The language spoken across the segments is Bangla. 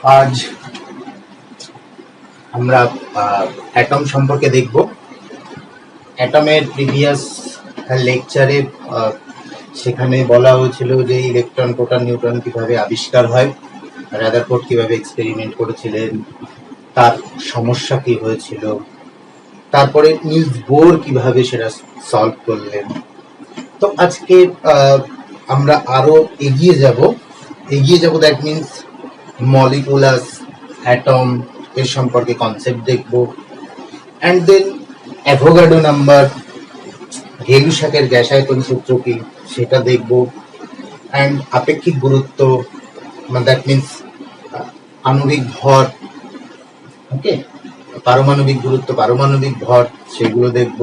আজ আমরা অ্যাটম সম্পর্কে দেখব। অ্যাটমের প্রিভিয়াস লেকচারে সেখানে বলা হয়েছিল যে ইলেকট্রন, প্রোটন, নিউট্রন কিভাবে আবিষ্কার হয়, রাদারফোর্ড কিভাবে এক্সপেরিমেন্ট করেছিলেন, তার সমস্যা কি হয়েছিল, তারপরে নিলস বোর কিভাবে সেটা সলভ করলেন। তো আজকে আমরা আরো এগিয়ে যাব। দ্যাট মিনস মলিকুলাস, অ্যাটম এর সম্পর্কে কনসেপ্ট দেখব, অ্যান্ড দেন অ্যাভোগাড্রো নাম্বার, হে-লুসাকের গ্যাস আয়তন সূত্র কি সেটা দেখব, অ্যান্ড আপেক্ষিক গুরুত্ব, দ্যাট মিনস আণবিক ভর, ওকে, পারমাণবিক গুরুত্ব, পারমাণবিক ভর, সেগুলো দেখব,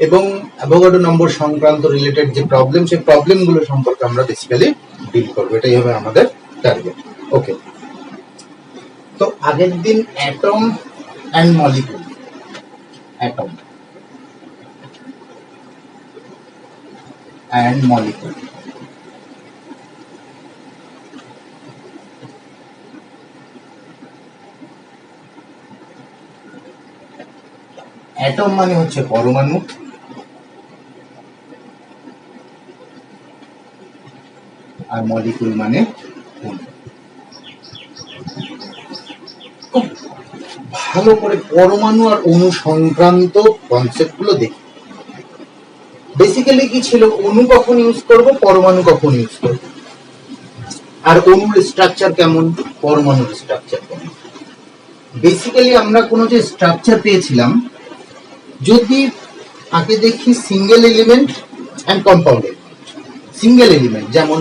এবং অ্যাভোগাড্রো নম্বর সংক্রান্ত রিলেটেড যে প্রবলেম, সেই প্রবলেমগুলো সম্পর্কে আমরা বেসিক্যালি ডিল করবো। এটাই হবে আমাদের টার্গেট। ওকে, তো আগের দিন atom and molecule, atom and molecule, atom মানে হচ্ছে পরমাণু, আর মলিকুল মানে অণু। খুব ভালো করে পরমাণু আর অণু সংক্রান্ত কনসেপ্ট গুলো দেখি। বেসিক্যালি কি ছিল, অণু কখন ইউজ করব, পরমাণু কখন ইউজ করব, আর অণুর স্ট্রাকচার কেমন, পরমাণুর স্ট্রাকচার কেমন। বেসিক্যালি আমরা কোনো যে স্ট্রাকচার পেয়েছিলাম, যদি আগে দেখি single element and compound element. Single element যেমন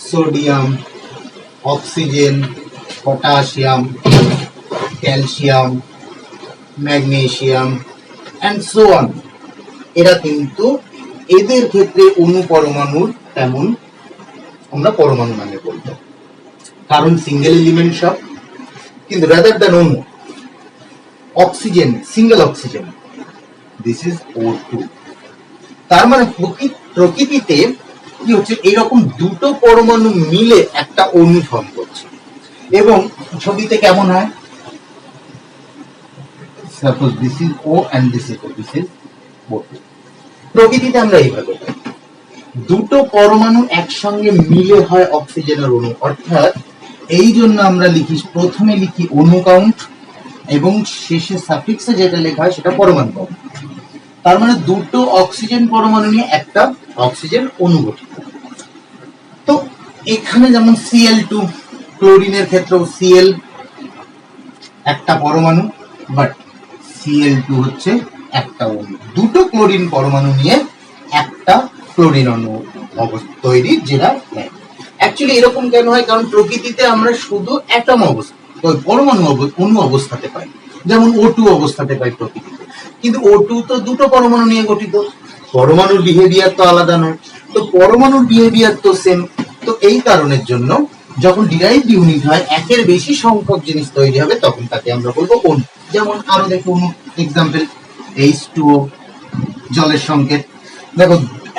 sodium, oxygen, potassium, calcium, magnesium and so on. এরা কিন্তু এদের ক্ষেত্রে অণু পরমাণুর তেমন আমরা পরমাণু নামে বলবো, কারণ সিঙ্গেল এলিমেন্ট সব। কিন্তু রাদার দ্যান অণু, oxygen, single oxygen, this is O2। তার মানে প্রকৃতিতে কি হচ্ছে, এরকম দুটো পরমাণু মিলে একটা অণু ফর্ম করছে। এবং ছবিতে কেমন হয়, suppose this is O and this is O2। প্রকৃতিতে আমরা এইভাবে পাই, দুটো পরমাণু একসঙ্গে মিলে হয় অক্সিজেনের অণু। অর্থাৎ এই জন্য আমরা লিখি, প্রথমে লিখি অণু কাউন্ট এবং শেষে সাফিক্সে যেটা লেখা হয় সেটা পরমাণু কাউন্ট। তার মানে দুটো অক্সিজেন পরমাণু নিয়ে একটা অক্সিজেন অণু গঠিত। তো এখানে যেমন Cl2, ক্লোরিনের ক্ষেত্রেও Cl একটা পরমাণু, বাট Cl2 হচ্ছে একটা অণু। দুটো ক্লোরিন পরমাণু নিয়ে একটা ক্লোরিন অণু তৈরি, যেটা অ্যাকচুয়ালি এরকম কেন হয়, কারণ প্রকৃতিতে আমরা শুধু অ্যাটম অবস্থা, পরমাণু অণু অবস্থাতে পাই, যেমন O2 অবস্থাতে পাই প্রকৃতিতে। কিন্তু O2 তো দুটো পরমাণু নিয়ে গঠিত, পরমাণুর বিহেভিয়ার তো আলাদা নয়, তো পরমাণুর বিহেভিয়ার তো সেম। তো এই কারণের জন্য যখন ডিরাইভড ইউনিট হয়, একের বেশি সংখ্যক জিনিস তৈরি হবে, তখন তাকে আমরা বলবো অণু। যেমন আরো দেখো অণু এক্সাম্পল, H2O, জলের সংকেত। দেখো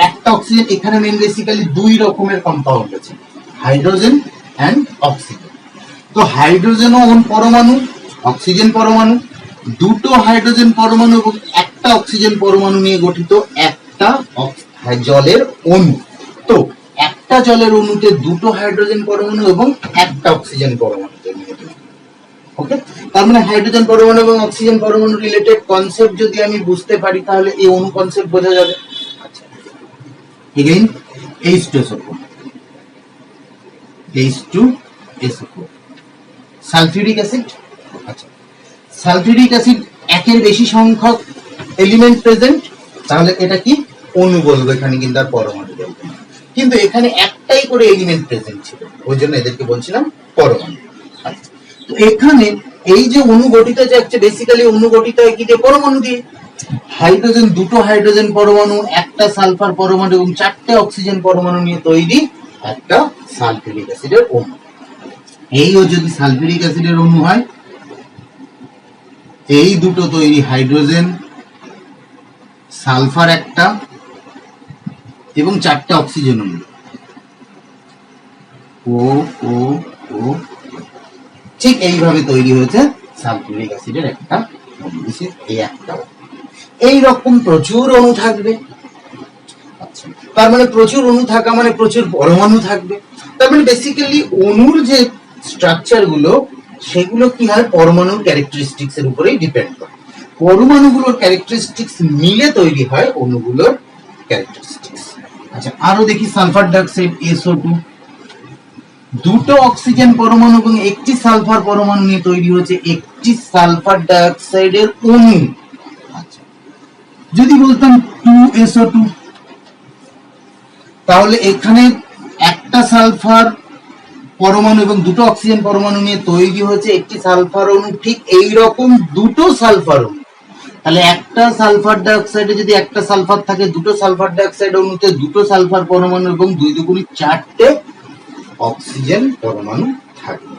একটা অক্সিজেন, এখানে মেন বেসিক্যালি দুই রকমের কম্পাউন্ড আছে, হাইড্রোজেন অ্যান্ড অক্সিজেন। তো হাইড্রোজেনও পরমাণু, অক্সিজেন পরমাণু, দুটো হাইড্রোজেন পরমাণু এবং একটা অক্সিজেন পরমাণু নিয়ে গঠিত একটা জলের অণু। তো একটা জলের অণুতে দুটো হাইড্রোজেন পরমাণু এবং একটা অক্সিজেন পরমাণু। ওকে, তার মানে হাইড্রোজেন পরমাণু এবং অক্সিজেন পরমাণু রিলেটেড কনসেপ্ট যদি আমি বুঝতে পারি, তাহলে এই অণু কনসেপ্ট বোঝা যাবে। আচ্ছা, again H2SO4, H2SO4, sulphuric acid. আচ্ছা, সালফিউরিক অ্যাসিড একের বেশি সংখ্যক এলিমেন্ট প্রেজেন্ট, তাহলে এটা কি অণু বলবো, এখানে কিন্তু আর পরমাণু বলবো। কিন্তু এখানে একটাই করে এলিমেন্ট প্রেজেন্ট ছিল, ওই জন্য এদেরকে বলছিলাম পরমাণু। আচ্ছা, তো এখানে এই যে অণু গঠিত হচ্ছে, বেসিক্যালি অণু গঠিত হয় কি দিয়ে, পরমাণু দিয়ে। হাইড্রোজেন, দুটো হাইড্রোজেন পরমাণু, একটা সালফার পরমাণু এবং চারটে অক্সিজেন পরমাণু নিয়ে তৈরি একটা সালফিউরিক অ্যাসিডের অণু। এইও যদি সালফিউরিক অ্যাসিডের অণু হয়, এই দুটো তৈরি হাইড্রোজেন, সালফার একটা এবং চারটে অক্সিজেন অণু। ও ও ও, ঠিক এইভাবে তৈরি হয়েছে সালফিউরিক অ্যাসিডের একটা অণু, এই একটাও। এইরকম প্রচুর অণু থাকবে। আচ্ছা, তার মানে প্রচুর অণু থাকা মানে প্রচুর পরমাণু থাকবে। তার মানে বেসিক্যালি অণুর যে স্ট্রাকচার গুলো সেগুলো কি হয়, পরমাণুর ক্যারেক্টারিস্টিক্স এর উপরেই ডিপেন্ড করে। পরমাণুগুলোর ক্যারেক্টারিস্টিক্স মিলে তৈরি হয় অণুগুলোর ক্যারেক্টারিস্টিক্স। আচ্ছা, আরো দেখি সালফার ডাইঅক্সাইড SO2, দুটো অক্সিজেন পরমাণু এবং একটি সালফার পরমাণু নিয়ে তৈরি হয়েছে একটি সালফার ডাইঅক্সাইডের অণু। আচ্ছা, যদি বলতাম 2SO2, তাহলে এখানে একটা সালফার পরমাণু এবং দুটো অক্সিজেন পরমাণু নিয়ে তৈরি হয়েছে একটি সালফার অণু, ঠিক এই রকম দুটো সালফার অণু। তাহলে একটা সালফার ডাইঅক্সাইডে যদি একটা সালফার থাকে, দুটো সালফার ডাইঅক্সাইড অণুতে দুটো সালফার পরমাণু এবং 2 দুগুণে 4টে অক্সিজেন পরমাণু থাকে।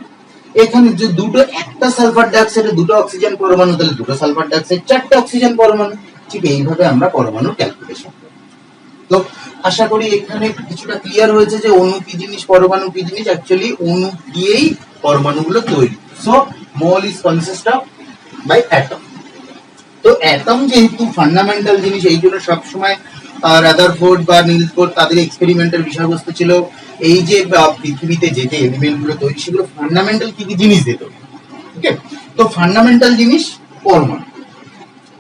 এখানে যে দুটো, একটা সালফার ডাইঅক্সাইডে দুটো অক্সিজেন পরমাণু, তাহলে দুটো সালফার ডাইঅক্সাইড 4টে অক্সিজেন পরমাণু। ঠিক এইভাবে আমরা পরমাণু ক্যালকুলেশন করি। তো আশা করি এখানে কিছুটা ক্লিয়ার হয়েছে যে অণু কি জিনিস, পরমাণু কি জিনিস। অ্যাকচুয়ালি অণু দিয়েই পরমাণুগুলো তৈরি। So mole is consist of by atom. তো অ্যাটম যেহেতু ফান্ডামেন্টাল জিনিস, এই জন্য সবসময় রাদারফোর্ড বা নিলস বোর তাদের এক্সপেরিমেন্টের বিষয়বস্তু ছিল এই যে পৃথিবীতে যে যে এলিমেন্ট গুলো তৈরি সেগুলো ফান্ডামেন্টাল কি কি জিনিস দিত। ওকে, তো ফান্ডামেন্টাল জিনিস পরমাণু।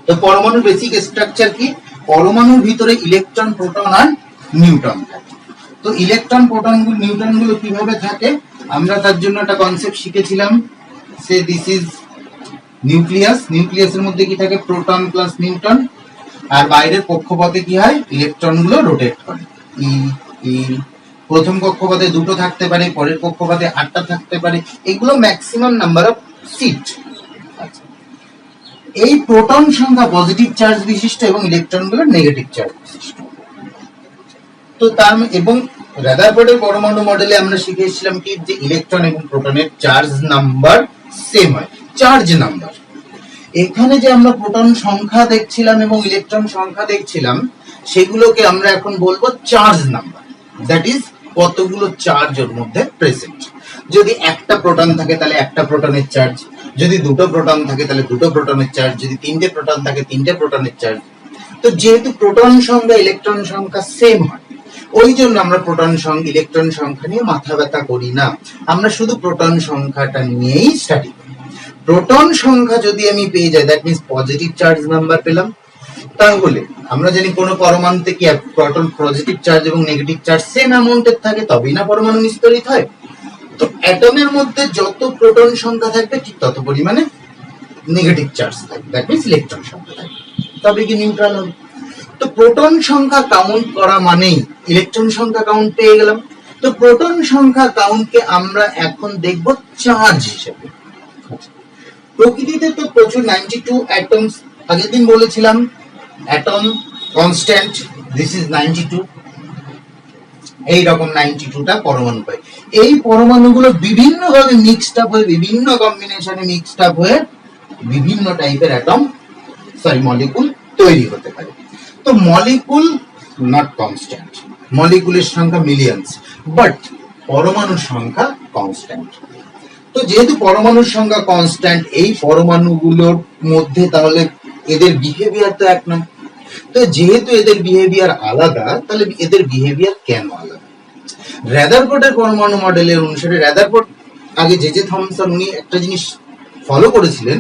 তো পরমাণুর বেসিক স্ট্রাকচার কি, পরমাণুর ভিতরে ইলেকট্রন, প্রোটন আর নিউট্রন থাকে। তো ইলেকট্রন, প্রোটন, নিউট্রন গুলো কিভাবে থাকে আমরা তার জন্য একটা কনসেপ্ট শিখেছিলাম। Say this is nucleus. নিউক্লিয়াসের মধ্যে কি থাকে, প্রোটন প্লাস নিউট্রন, আর বাইরের কক্ষপথে কি হয়, ইলেকট্রন গুলো রোটেট করে। প্রথম কক্ষপথে দুটো থাকতে পারে, পরের কক্ষপথে 8টা থাকতে পারে, এগুলো ম্যাক্সিমাম নাম্বার অফ সিট। এই প্রোটন সংখ্যা পজিটিভ চার্জ বিশিষ্ট এবং ইলেকট্রন গুলো নেগেটিভ চার্জ বিশিষ্ট। তো তার এবং রাদারফোর্ডের পরমাণু মডেলে আমরা শিখে এসেছিলাম কি, যে ইলেকট্রন এবং প্রোটনের চার্জ নাম্বার সেম হয়, চার্জ নাম্বার। এখানে যে আমরা প্রোটন সংখ্যা দেখছিলাম এবং ইলেকট্রন সংখ্যা দেখছিলাম, সেগুলোকে আমরা এখন বলবো চার্জ নাম্বার। দ্যাট ইজ কতগুলো চার্জ ওর মধ্যে প্রেজেন্ট। যদি একটা প্রোটন থাকে তাহলে একটা প্রোটনের চার্জ, যদি দুটো প্রোটন থাকে তাহলে দুটো প্রোটনের চার্জ, যদি 3টে প্রোটন থাকে 3টে প্রোটনের চার্জ। তো যেহেতু প্রোটন সংখ্যা ইলেকট্রন সংখ্যা সেম হয়, ওই জন্য আমরা প্রোটন সংখ্যা ইলেকট্রন সংখ্যা নিয়ে মাথা ব্যথা করি না, আমরা শুধু প্রোটন সংখ্যাটা নিয়েই স্টাডি করি। প্রোটন সংখ্যা যদি আমি পেয়ে যাই, that means positive charge number পেলাম। তাহলে আমরা জানি কোনো পরমাণুতে কি প্রোটন পজিটিভ চার্জ এবং নেগেটিভ চার্জ সেম অ্যামাউন্টের থাকে, তবেই না পরমাণু নিস্তরিত হয়। তো অ্যাটমের মধ্যে যত প্রোটন সংখ্যা থাকবে ঠিক তত পরিমাণে নেগেটিভ চার্জ থাকবে, দ্যাট মিন্স ইলেকট্রন সংখ্যা থাকবে, তবে কি নিউট্রাল হবে। তো প্রোটন সংখ্যা কাউন্ট করা মানেই ইলেকট্রন সংখ্যা কাউন্ট পেয়ে গেলাম। তো প্রোটন সংখ্যা কাউন্টকে আমরা এখন দেখব চার্জ হিসেবে। প্রকৃতিতে তো প্রচুর 92 অ্যাটমস, আগের দিন বলেছিলাম অ্যাটম কনস্ট্যান্ট, দিস ইজ 92। এই রকম 92টা পরমাণু পাই। এই পরমাণুগুলো বিভিন্ন ভাবে মিক্সড আপ হয়ে, বিভিন্ন কম্বিনেশনে মিক্সড আপ হয়ে বিভিন্ন টাইপের অ্যাটম মলিকুল তৈরি হতে পারে। তো মলিকুল নট কনস্ট্যান্ট, মলিকুলের সংখ্যা মিলিয়নস, বাট পরমাণুর সংখ্যা কনস্ট্যান্ট। তো যেহেতু পরমাণুর সংখ্যা কনস্ট্যান্ট, এই পরমাণুগুলোর মধ্যে তাহলে এদের বিহেভিয়ার তো এক নয়। তো যেহেতু এদের বিহেভিয়ার আলাদা, তাহলে এদের বিহেভিয়ার কেন আলাদা? রাদারফোর্ডের পরমাণু মডেলের অনুসারে, রাদারফোর্ড আগে জে থমসন উনি একটা জিনিস ফলো করেছিলেন,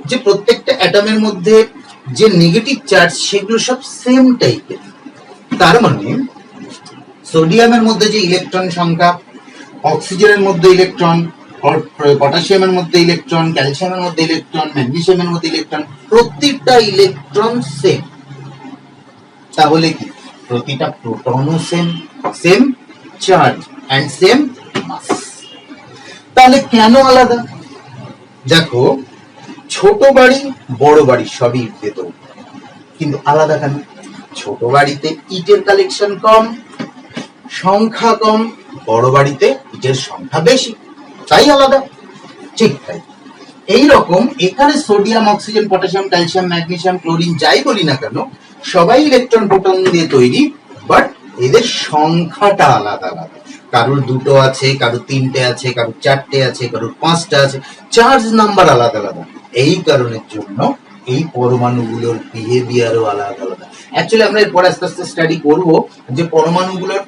যে প্রত্যেকটা অ্যাটমের মধ্যে যে নেগেটিভ চার্জ সেগুলো সব সেম টাইপের। তার মানে সোডিয়ামের মধ্যে যে ইলেকট্রন সংখ্যা, অক্সিজেনের মধ্যে ইলেকট্রন, পটাশিয়ামের মধ্যে ইলেকট্রন, ক্যালসিয়ামের মধ্যে ইলেকট্রন, ম্যাগনেসিয়ামের মধ্যে ইলেকট্রন, প্রত্যেকটা ইলেকট্রন সেম। তাহলে কি প্রতিটা প্রোটনও same, same charge and same mass. তাহলে কেন আলাদা? দেখো, ছোট বাড়ি বড় বাড়ি সবই ইটের তৈরি, কিন্তু আলাদা কেন? ছোট বাড়িতে ইটের কালেকশন কম, সংখ্যা কম, বড় বাড়িতে ইটের সংখ্যা বেশি, তাই আলাদা। ঠিক তাই এইরকম এখানে sodium, oxygen, potassium, calcium, magnesium, chlorine যাই বলি না কেন, সবাই ইলেকট্রন প্রোটন দিয়ে তৈরি, বাট এদের সংখ্যাটা আলাদা আলাদা, কারোর দুটো আছে, কারোর তিনটে আছে, কারোর চারটে আছে, কারোর পাঁচটা আছে, চার্জ নাম্বার আলাদা আলাদা। এই কারণের জন্য এই পরমাণুগুলোর বিহেভিয়ারও আলাদা আলাদা। অ্যাকচুয়ালি আমরা এরপর আস্তে আস্তে স্টাডি করব যে পরমাণুগুলোর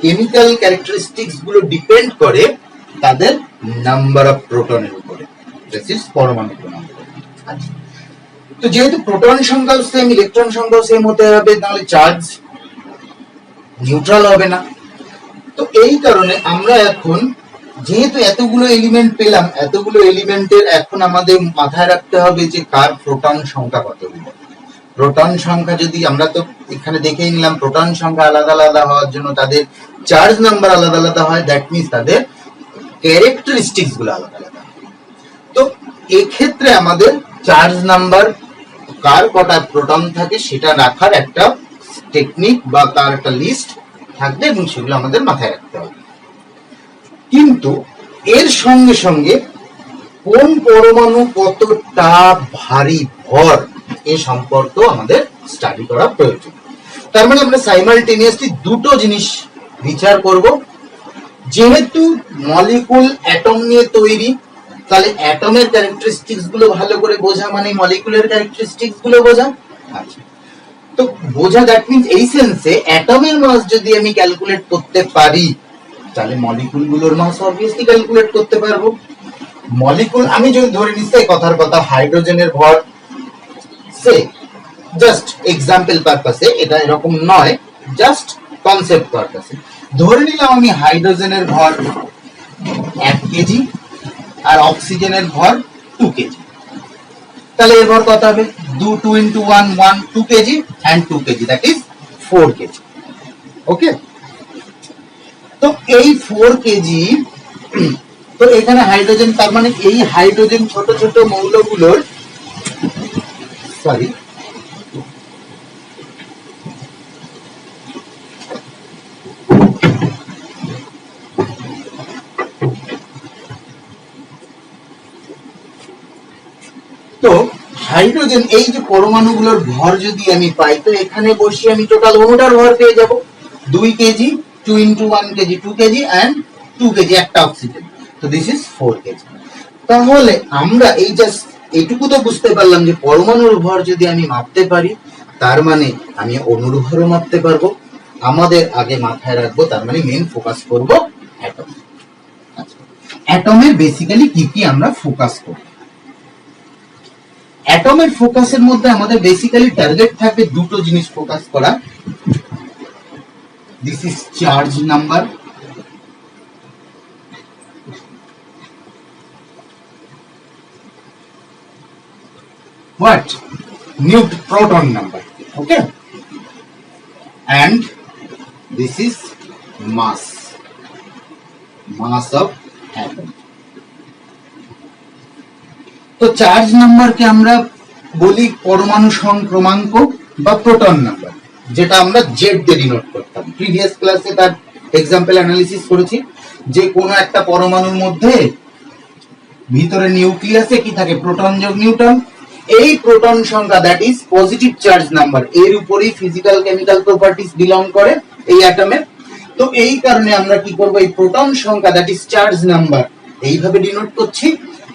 কেমিক্যাল ক্যারেক্টারিস্টিক্স গুলো ডিপেন্ড করে তাদের নাম্বার অফ প্রোটনের উপরে। দিস ইজ পরমাণুগুলো নাম্বার। আচ্ছা, তো যেহেতু প্রোটন সংখ্যাও সেম, ইলেকট্রন সংখ্যাও সেম হতে হবে, তাহলে চার্জ নিউট্রাল হবে না। তো এই কারণে আমরা এখন যেহেতু এতগুলো এলিমেন্ট পেলাম, এতগুলো এলিমেন্টের এখন আমাদের মাথায় রাখতে হবে যে কার প্রোটন সংখ্যা কতগুলো। প্রোটন সংখ্যা যদি আমরা তো এখানে দেখেই নিলাম, প্রোটন সংখ্যা আলাদা আলাদা হওয়ার জন্য তাদের চার্জ নাম্বার আলাদা আলাদা হয়, দ্যাট মিনস তাদের ক্যারেক্টারিস্টিক্স গুলো আলাদা আলাদা। তো এক্ষেত্রে আমাদের চার্জ নাম্বার কার কটা প্রোটন থাকে সেটা রাখার একটা টেকনিক বা তার একটা লিস্ট থাকবে এবং সেগুলো আমাদের মাথায় রাখতে হবে। কিন্তু এর সঙ্গে সঙ্গে কোন পরমাণু কতটা ভারী ভর এ সম্পর্ক আমাদের স্টাডি করা প্রয়োজন। তার মানে আমরা সাইমালটেনিয়াসলি দুটো জিনিস বিচার করব। যেহেতু মলিকুল অ্যাটম নিয়ে তৈরি, তাহলে অ্যাটমের ক্যারেক্টারিস্টিক্স গুলো ভালো করে বোঝা মানে মলিকুলের ক্যারেক্টারিস্টিক্স গুলো বোঝা। আচ্ছা, তো বোঝা দ্যাট মিনস এই সেন্সে অ্যাটমের মাস যদি আমি ক্যালকুলেট করতে পারি, তাহলে মলিকুল গুলোর মাস অবভিয়াসলি ক্যালকুলেট করতে পারবো। মলিকুল আমি যদি ধরে নিচ্ছি কথার কথা হাইড্রোজেনের ভর, সে জাস্ট এক্সাম্পল পারপাসে, এটা এরকম নয়, জাস্ট কনসেপ্ট পারপাসে ধরে নিলাম আমি হাইড্রোজেনের ভর 1 কেজি আর অক্সিজেনের ভর 2 কেজি। তাহলে এর ভর কত হবে? 2 into 1 1 2 KG and 2 KG, that is 4 KG. Okay, তো এই 4 কেজি, তো এখানে হাইড্রোজেন, তার মানে এই হাইড্রোজেন ছোট ছোট মৌলগুলোর সরি তো হাইড্রোজেন এই যে পরমাণুগুলোর ভর যদি আমি পাই, তো এখানে বসে আমি টোটাল অণুটার ভর পেয়ে যাব 2 KG, 2 into 1 KG 2 KG and 2 KG একটা অক্সিজেন, তো দিস ইজ 4 কেজি। তাহলে আমরা এই জাস্ট এইটুকু তো বুঝতে পারলাম যে পরমাণুর ভর যদি আমি মাপতে পারি, তার মানে আমি অণুর ভরও মাপতে পারবো। আমাদের আগে মাথায় রাখবো, তার মানে মেইন ফোকাস করব অ্যাটম। আচ্ছা, অ্যাটমের বেসিক্যালি কি কি আমরা ফোকাস করব? অ্যাটমের ফোকাসের মধ্যে আমাদের বেসিক্যালি টার্গেট থাকবে দুটো জিনিস ফোকাস করা। This is charge number, what proton number, okay, and this is mass of atom। তো চার্জ নাম্বারকে আমরা বলি পরমাণু সংক্রমাঙ্ক বা প্রোটন নাম্বার, যেটা আমরা জেড দিয়ে ডিনোট করতাম। প্রিভিয়াস ক্লাসে তার এক্সাম্পল অ্যানালিসিস করেছি যে কোনো একটা পরমাণুর মধ্যে ভিতরে নিউক্লিয়াসে কি থাকে? প্রোটন যোগ নিউট্রন। এই প্রোটন সংখ্যা, that is positive charge number, এর উপরেই ফিজিক্যাল কেমিক্যাল প্রপার্টিজ বিলং করে এই অ্যাটমের। তো এই কারণে আমরা কি করব? এই প্রোটন সংখ্যা, দ্যাট ইজ চার্জ নাম্বার, এইভাবে ডিনোট করছি।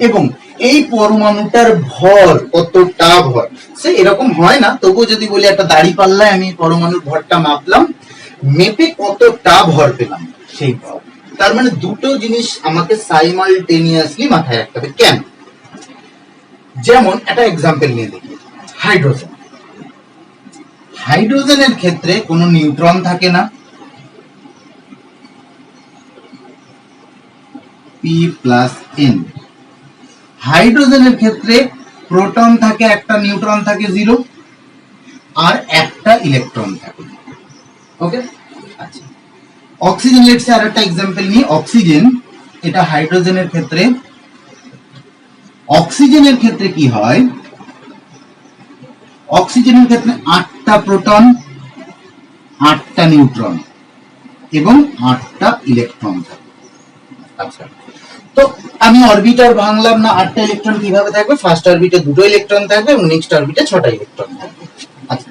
এবং এই পরমাণুটার ভর কতটা ভর, সে এরকম হয় না, তবুও যদি বলি একটা দাড়ি পাল্লায় আমি পরমাণুর ভরটা মাপলাম, মেপে কতটা ভর পেলাম সেই ভর। তার মানে দুটো জিনিস আমাকে সাইমালটেনিয়াসলি মাথায় রাখতে হবে। কেন? যেমন একটা এক্সাম্পল নিয়ে দেখি, হাইড্রোজেন। হাইড্রোজেনের ক্ষেত্রে কোনো নিউট্রন থাকে না, P+N। হাইড্রোজেনের ক্ষেত্রে প্রোটন থাকে একটা, নিউট্রন থাকে 0 আর একটা ইলেকট্রন থাকে। ওকে, আচ্ছা, অক্সিজেন, লেটস সে আরেকটা एग्जांपल নিই। অক্সিজেন, এটা হাইড্রোজেনের ক্ষেত্রে, অক্সিজেনের ক্ষেত্রে কি হয়? অক্সিজেনের ক্ষেত্রে 8টা প্রোটন, 8টা নিউট্রন এবং 8টা ইলেকট্রন থাকে। আচ্ছা, তো আমি অরবিটার ভাঙলাম না, 8টা ইলেকট্রন কিভাবে থাকবে? ফার্স্ট অরবিটে 2টো ইলেকট্রন থাকবে এবং নেক্সট অরবিটে 6টা ইলেকট্রন থাকবে। আচ্ছা,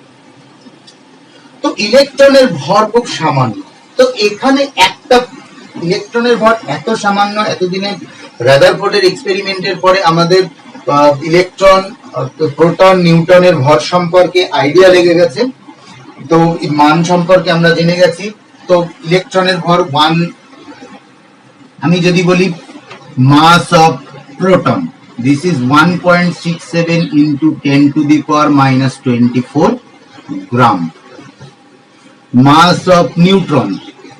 তো ইলেকট্রনের ভর খুব সামান্য, তো এখানে একটা ইলেকট্রনের ভর এত সামান্য, এতদিনে রাদারফোর্ডের এক্সপেরিমেন্টের পরে আমাদের ইলেকট্রন, প্রোটন, নিউটনের ভর সম্পর্কে আইডিয়া লেগে গেছে, তো মান সম্পর্কে আমরা জেনে গেছি। তো ইলেকট্রনের ভর 1, আমি যদি বলি মাস of proton, this is 1.67 into 10 to the power minus 24 gram. Mass of neutron,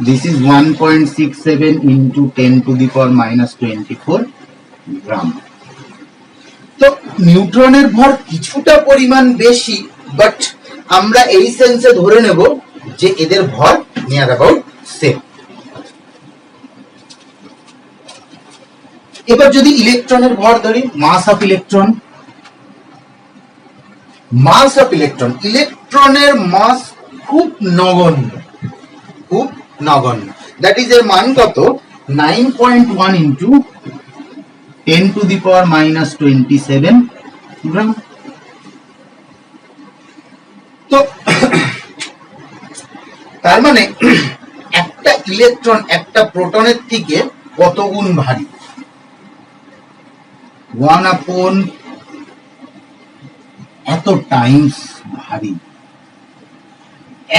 this is 1.67 into 10 to the power minus 24 gram. তো নিউট্রনের ভর কিছুটা পরিমাণ বেশি, বাট আমরা এই সেন্সে ধরে নেব যে এদের ভর নিয়ার অ্যাবাউট সেম। এবার যদি ইলেকট্রনের ভর ধরি, মাস অফ ইলেকট্রন, ইলেকট্রনের মাস খুব নগণ্য, দ্যাট ইজ এর মান কত, 9.1 into 10 to the power minus 27 গ্রাম। তো তার মানে একটা ইলেকট্রন একটা প্রোটনের থেকে কত গুণ ভারী, 1 upon এত টাইমস ভারী,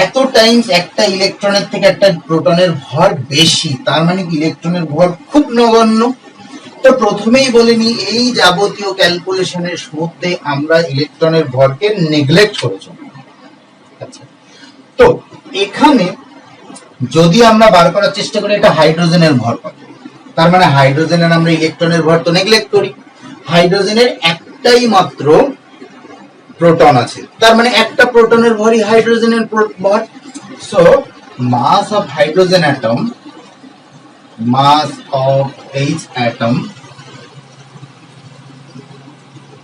এত টাইমস একটা ইলেকট্রনের থেকে একটা প্রোটনের ভর বেশি, তার মানে ইলেকট্রনের ভর খুব নগণ্য। তো প্রথমেই বলে নি, এই যাবতীয় ক্যালকুলেশনের মধ্যে আমরা ইলেকট্রনের ভরকে নেগলেক্ট করেছি। আচ্ছা, তো এখানে যদি আমরা বার করার চেষ্টা করি এটা হাইড্রোজেনের ভর পাবো, তার মানে হাইড্রোজেনের আমরা ইলেকট্রনের ভর তো নেগলেক্ট করি, হাইড্রোজেনের একটাই মাত্র প্রোটন আছে, তার মানে একটা প্রোটনের ভরই হাইড্রোজেনের ভর। So mass of hydrogen atom, mass of H atom,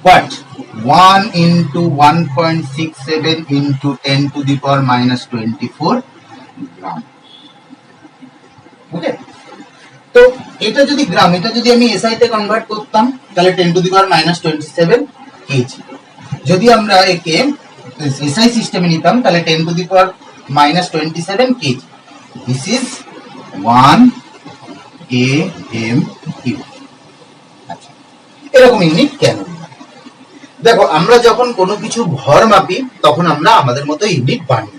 what, 1 into 1.67 into 10 to the power minus 24 গ্রাম। ওকে, তো এটা যদি গ্রাম, এটা যদি আমি এসআই তে কনভার্ট করতাম তাহলে 10 to the power minus 27 KG. যদি আমরা একে এসআই সিস্টেমে নিতাম তাহলে 10 to the power minus 27 KG. This is 1 AMU। আচ্ছা, এরকম ইউনিট কেন? দেখো, আমরা যখন কোনো কিছু ভর মাপি তখন আমরা আমাদের মতো ইউনিট বানাই।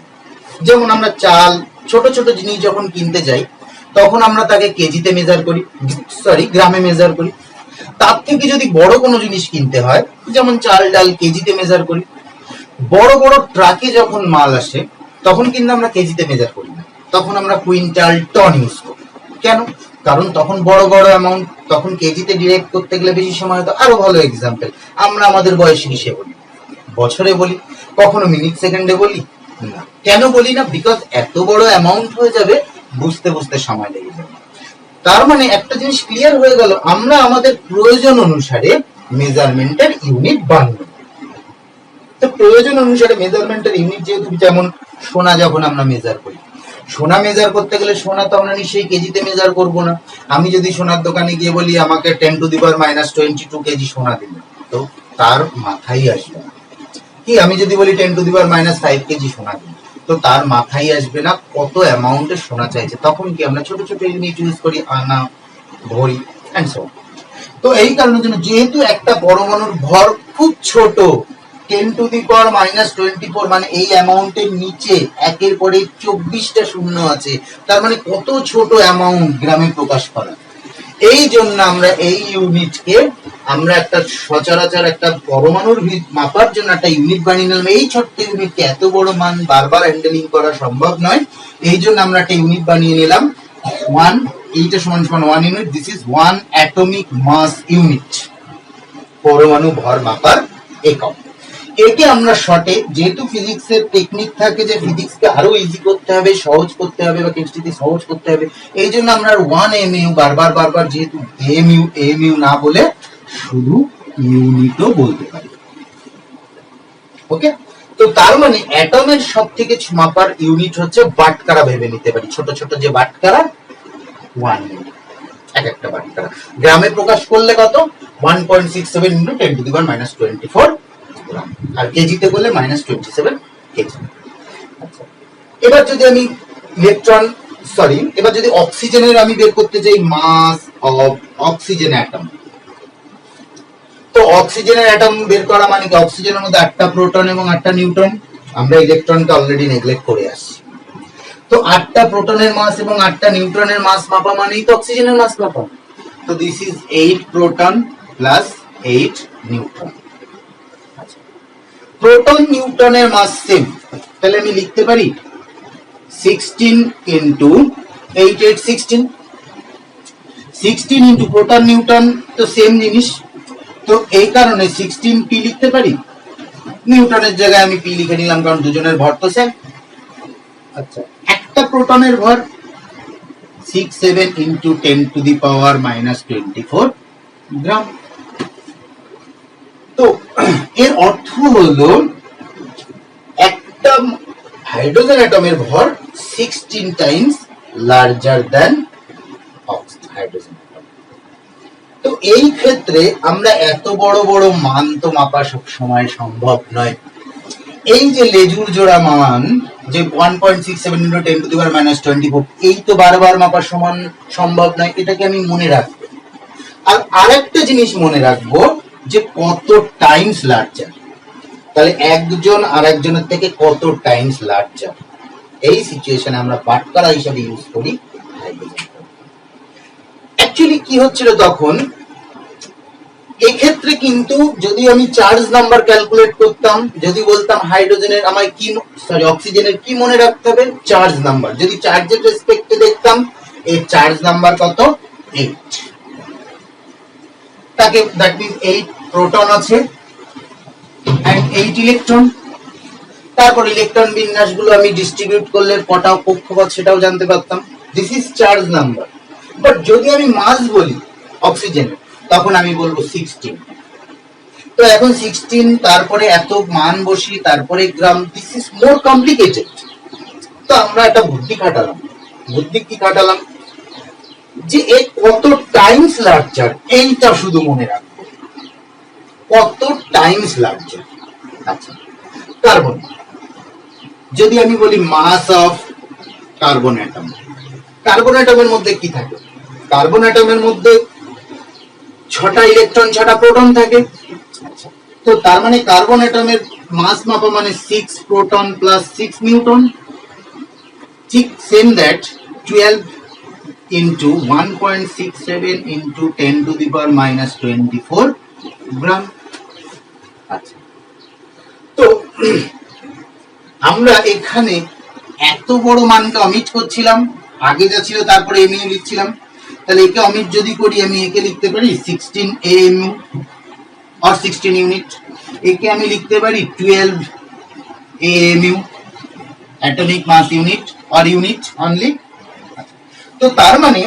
যেমন আমরা চাল, ছোট ছোট জিনিস যখন কিনতে যাই তখন আমরা তাকে কেজিতে মেজার করি, গ্রামে মেজার করি। তার থেকে যদি বড় কোনো জিনিস কিনতে হয়, যেমন চাল ডাল, কেজিতে মেজার করি। বড় বড় ট্রাকে যখন মাল আসে তখন কিন্তু আমরা কেজিতে মেজার করি না, তখন আমরা কুইন্টাল, টন ইউজ করি। কেন? কারণ তখন বড় বড় অ্যামাউন্ট, তখন কেজিতে ডিরেক্ট করতে গেলে বেশি সময় হতো। আরো ভালো এক্সাম্পল, আমরা আমাদের বয়সে কিসে বলি, বছরে বলি, কখনো মিনিট সেকেন্ডে বলি না। কেন বলি না? বিকজ এত বড় অ্যামাউন্ট হয়ে যাবে, বুঝতে বুঝতে সময় লেগে যাবে। তার মানে একটা জিনিস ক্লিয়ার হয়ে গেল, আমরা আমাদের প্রয়োজন অনুসারে মেজারমেন্টের ইউনিট বানাবো। তো প্রয়োজন অনুসারে মেজারমেন্টের ইউনিট যেহেতু, যেমন সোনা যখন আমরা মেজার করি, সোনা মেজার করতে গেলে সোনা তো আমরা নিশ্চয়ই কেজিতে মেজার করব না। আমি যদি সোনার দোকানে গিয়ে বলি আমাকে 10 to the power minus 22 KG সোনা দিন, তো তার মাথায় আসবে না। কি আমি যদি বলি 10 to the power minus 5 KG সোনা দিন, তো তার মাথায় আসবে না কত অ্যামাউন্টের সোনা চাইছে। তখন কি আমরা ছোট ছোট ইউনিট ইউজ করি, আনা, ভরি এন্ড সো। তো এই কারণের জন্য যেহেতু একটা পরমাণুর ভর খুব ছোট, 10 টু দি পাওয়ার মাইনাস 24, মানে এই অ্যামাউন্টের নিচে একের পরে 24টা শূন্য আছে, তার মানে কত ছোট অ্যামাউন্ট গ্রামে প্রকাশ করা। এই জন্য আমরা এই ইউনিটকে আমরা একটা সচরাচর একটা পরমাণুর মাপার জন্য একটা ইউনিট বানিয়ে নিলাম। এই ছোট্ট ইউনিটকে এত বড় মান বারবার হ্যান্ডেলিং করা সম্ভব নয়, এই জন্য আমরা একটা ইউনিট বানিয়ে নিলাম 1, এইটা সমান সমান 1 unit. This is 1 atomic mass unit, পরমাণু ভর মাপার একক। একে আমরা শর্টে, যেহেতু ফিজিক্সের টেকনিক থাকে যে ফিজিক্সকে আরো ইজি করতে হবে, সহজ করতে হবে বা কেমিস্ট্রিতে সহজ করতে হবে, এই জন্য আমরা 1 এমইউ বারবার যেহেতু এমইউ না বলে শুধু ইউনিটও বলতে পারি। ওকে, তো তার মানে অ্যাটমের সব থেকে মাপার ইউনিট হচ্ছে বাটখারা, ভেবে নিতে পারি ছোট ছোট যে বাটখারা, 1 ইউনিট। এক একটা বাটখারা গ্রামে প্রকাশ করলে কত, 1.67 into 10 to the power minus 24 গ্রাম, আর কেজিতে করলে মাইনাস 27 কেজি। আচ্ছা, এবার যদি আমি এবার যদি অক্সিজেনের আমি বের করতে চাই মাস অফ অক্সিজেন অ্যাটম, তো অক্সিজেনের অ্যাটম বের করা মানে কি অক্সিজেনের মধ্যে 8টা প্রোটন এবং 8টা নিউট্রন, আমরা ইলেকট্রনকে অলরেডি নেগলেক্ট করে আসছি। তো 8টা প্রোটনের মাস এবং 8টা নিউট্রনের মাস মাপা মানেই তো অক্সিজেনের মাস মাপা। তো this is 8 proton plus 8 neutron. Proton নিউট্রনের মাস সেম, তাহলে আমি লিখতে পারি 16 ইন্টু 8 8 16, 16 ইন্টু প্রোটন নিউট্রন তো সেম জিনিস, তো এই কারণে 16 পি লিখতে পারি, নিউটনের জায়গায় আমি পি লিখে নিলাম কারণ দুজনের ভর তো সেম। আচ্ছা, একটা প্রোটনের ভর 67 ইন্টু 10 টু দি পাওয়ার -24 গ্রাম। তো এর অর্থ হলো একটা হাইড্রোজেন অ্যাটমের ভর 16 টাইমস লার্জার দ্যান হাইড্রোজেন। তো এই ক্ষেত্রে আমরা এত বড় বড় মান তো মাপা সব সময় সম্ভব নয়। এই যে লেজুর জোড়া মান যে 1.67 ইন্টু 10 টু দি পাওয়ার -24, এই তো বারবার মাপা সমান সম্ভব নয়, এটাকে আমি মনে রাখবো। আর আরেকটা জিনিস মনে রাখবো যে কত টাইমস লার্জার, তাহলে একজন আরেকজনের থেকে কত টাইমস লার্জার, এই সিচুয়েশনে আমরা বাটখারা হিসেবে ইউজ করি হাইড্রোজেন। অ্যাকচুয়ালি কি হচ্ছিল তখন, এক্ষেত্রে কিন্তু যদি আমি চার্জ নাম্বার ক্যালকুলেট করতাম, যদি বলতাম হাইড্রোজেনের আমায় কি অক্সিজেনের কি মনে রাখতে হবে, চার্জ নাম্বার, যদি চার্জের রেসপেক্টে দেখতাম এর চার্জ নাম্বার কত 8, তাকে দ্যাট মিন্স 8 প্রোটন আছে এন্ড 8 ইলেকট্রন। তারপর ইলেকট্রন বিন্যাসগুলো আমি ডিস্ট্রিবিউট করলে কটা কক্ষপথ সেটাও জানতে পারতাম, this is charge number. But যদি আমি মাস বলি অক্সিজেনের তখন আমি বলবো 16। তো এখন 16 তারপরে এত মান বসি তারপরে গ্রাম, দিস ইজ মোর কমপ্লিকেটেড। তো আমরা একটা বুদ্ধি খাটালাম যে এ কত টাইমস লার্জার, এইটা শুধু মনে রাখবো কত টাইমস লার্জার। আচ্ছা, কার্বন যদি আমি বলি মাস অফ কার্বন অ্যাটম, কার্বন অ্যাটমের মধ্যে কি থাকে, কার্বন অ্যাটমের মধ্যে 6টা ইলেকট্রন 6টা প্রোটন থাকে। তো তার মানে কার্বন অ্যাটমের মাস মাপা মানে 6 প্রোটন প্লাস 6 নিউট্রন। ঠিক same that 12 into 1.67 into 10 to the power -24 gram. আচ্ছা, তো আমরা এখানে এত বড় মানটা অমিট করছিলাম, আগে যা ছিল তারপরে এমইউ লিখছিলাম, তাহলে একে অমিট যদি করি আমি একে লিখতে পারি 16 AMU or 16 ইউনিট, একে আমি লিখতে পারি 12 AMU atomic mass unit or unit only. তো তার মানে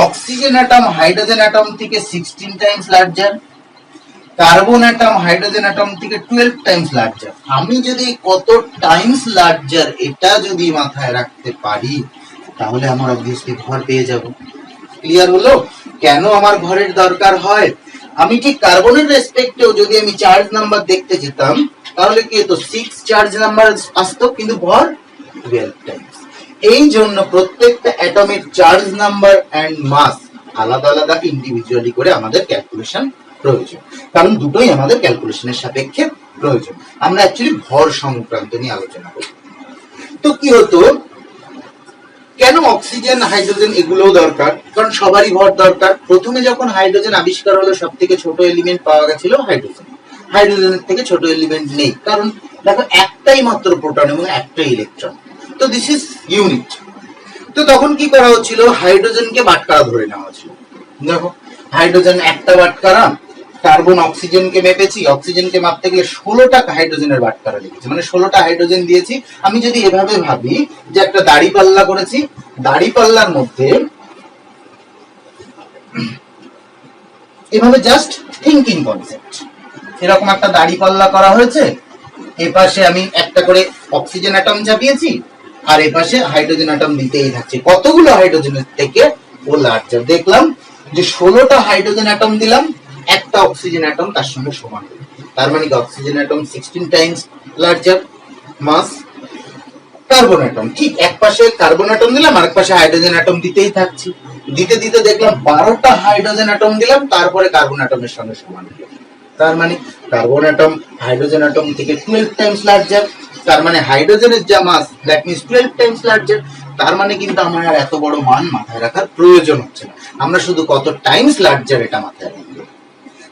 অক্সিজেন অ্যাটম হাইড্রোজেন অ্যাটম থেকে 16 times larger, carbon atom hydrogen atom থেকে 12 টাইমস লার্জার। আমি যদি কত টাইমস লার্জার এটা যদি মাথায় রাখতে পারি তাহলে আমার অবভিয়াসলি ভর পেয়ে যাব। ক্লিয়ার হলো কেন আমার ভরের দরকার হয়? আমি ঠিক কার্বনের রেসপেক্টেও যদি আমি চার্জ নাম্বার দেখতে যেতাম তাহলে কি হতো, 6 চার্জ নাম্বার আসতো কিন্তু ভর 12 টাইমস। এই জন্য প্রত্যেকটা অ্যাটমের চার্জ নাম্বার এন্ড মাস আলাদা আলাদা ইন্ডিভিজুয়ালি করে আমাদের ক্যালকুলেশন প্রয়োজন, কারণ দুটোই আমাদের ক্যালকুলেশনের সাপেক্ষে প্রয়োজন। আমরা অ্যাকচুয়ালি ভর সংক্রান্ত নিয়ে আলোচনা করি। তো কি হতো, কেন অক্সিজেন হাইড্রোজেন এগুলোও দরকার, কারণ সবারই ভর দরকার। প্রথমে যখন হাইড্রোজেন আবিষ্কার হলো সব থেকে ছোট এলিমেন্ট পাওয়া গেছিল হাইড্রোজেন, হাইড্রোজেনের থেকে ছোট এলিমেন্ট নেই, কারণ দেখো একটাই মাত্র প্রোটন এবং একটাই ইলেকট্রন, তো দিস ইজ ইউনিট। তো তখন কি করা হচ্ছিল, হাইড্রোজেনকে বাটখারা ধরে নেওয়া হচ্ছিল। দেখো হাইড্রোজেন একটা বাটখারা, কার্বন অক্সিজেনকে মেপেছি, অক্সিজেনকে মাপতে গেলে 16টা হাইড্রোজেনের বাটখারা লিখেছি, মানে 16টা হাইড্রোজেন দিয়েছি। আমি যদি এভাবে ভাবি যে একটা দাড়ি পাল্লা করেছি, দাড়ি পাল্লার মধ্যে এভাবে জাস্ট থিঙ্কিং কনসেপ্ট, এরকম একটা দাড়ি পাল্লা করা হয়েছে, এপাশে আমি একটা করে অক্সিজেন অ্যাটম চাপিয়েছি আর এপাশে হাইড্রোজেন অ্যাটম দিতেই থাকছে। কতগুলো হাইড্রোজেনের থেকে ও লার্জার, দেখলাম যে 16টা হাইড্রোজেন অ্যাটম দিলাম, একটা অক্সিজেন অ্যাটম তার সঙ্গে সমান, তার মানে কি অক্সিজেন অ্যাটম 16 টাইমস লার্জার মাস। কার্বন অ্যাটম, ঠিক এক পাশে কার্বন অ্যাটম দিলাম, আরেক পাশে হাইড্রোজেন অ্যাটম দিতেই থাকছি, দিতে দিতে দেখলাম 12টা হাইড্রোজেন অ্যাটম দিলাম, তারপরে কার্বন অ্যাটমের সঙ্গে সমান হলো। তার মানে কার্বন অ্যাটম হাইড্রোজেন অ্যাটম থেকে 12 টাইমস লার্জার, তার মানে হাইড্রোজেনের যা much that means 12 times larger. তার মানে কিন্তু আমার আর এত বড় মান মাথায় রাখার প্রয়োজন হচ্ছে না, আমরা শুধু কত টাইমস লার্জার এটা মাথায় রাখবো।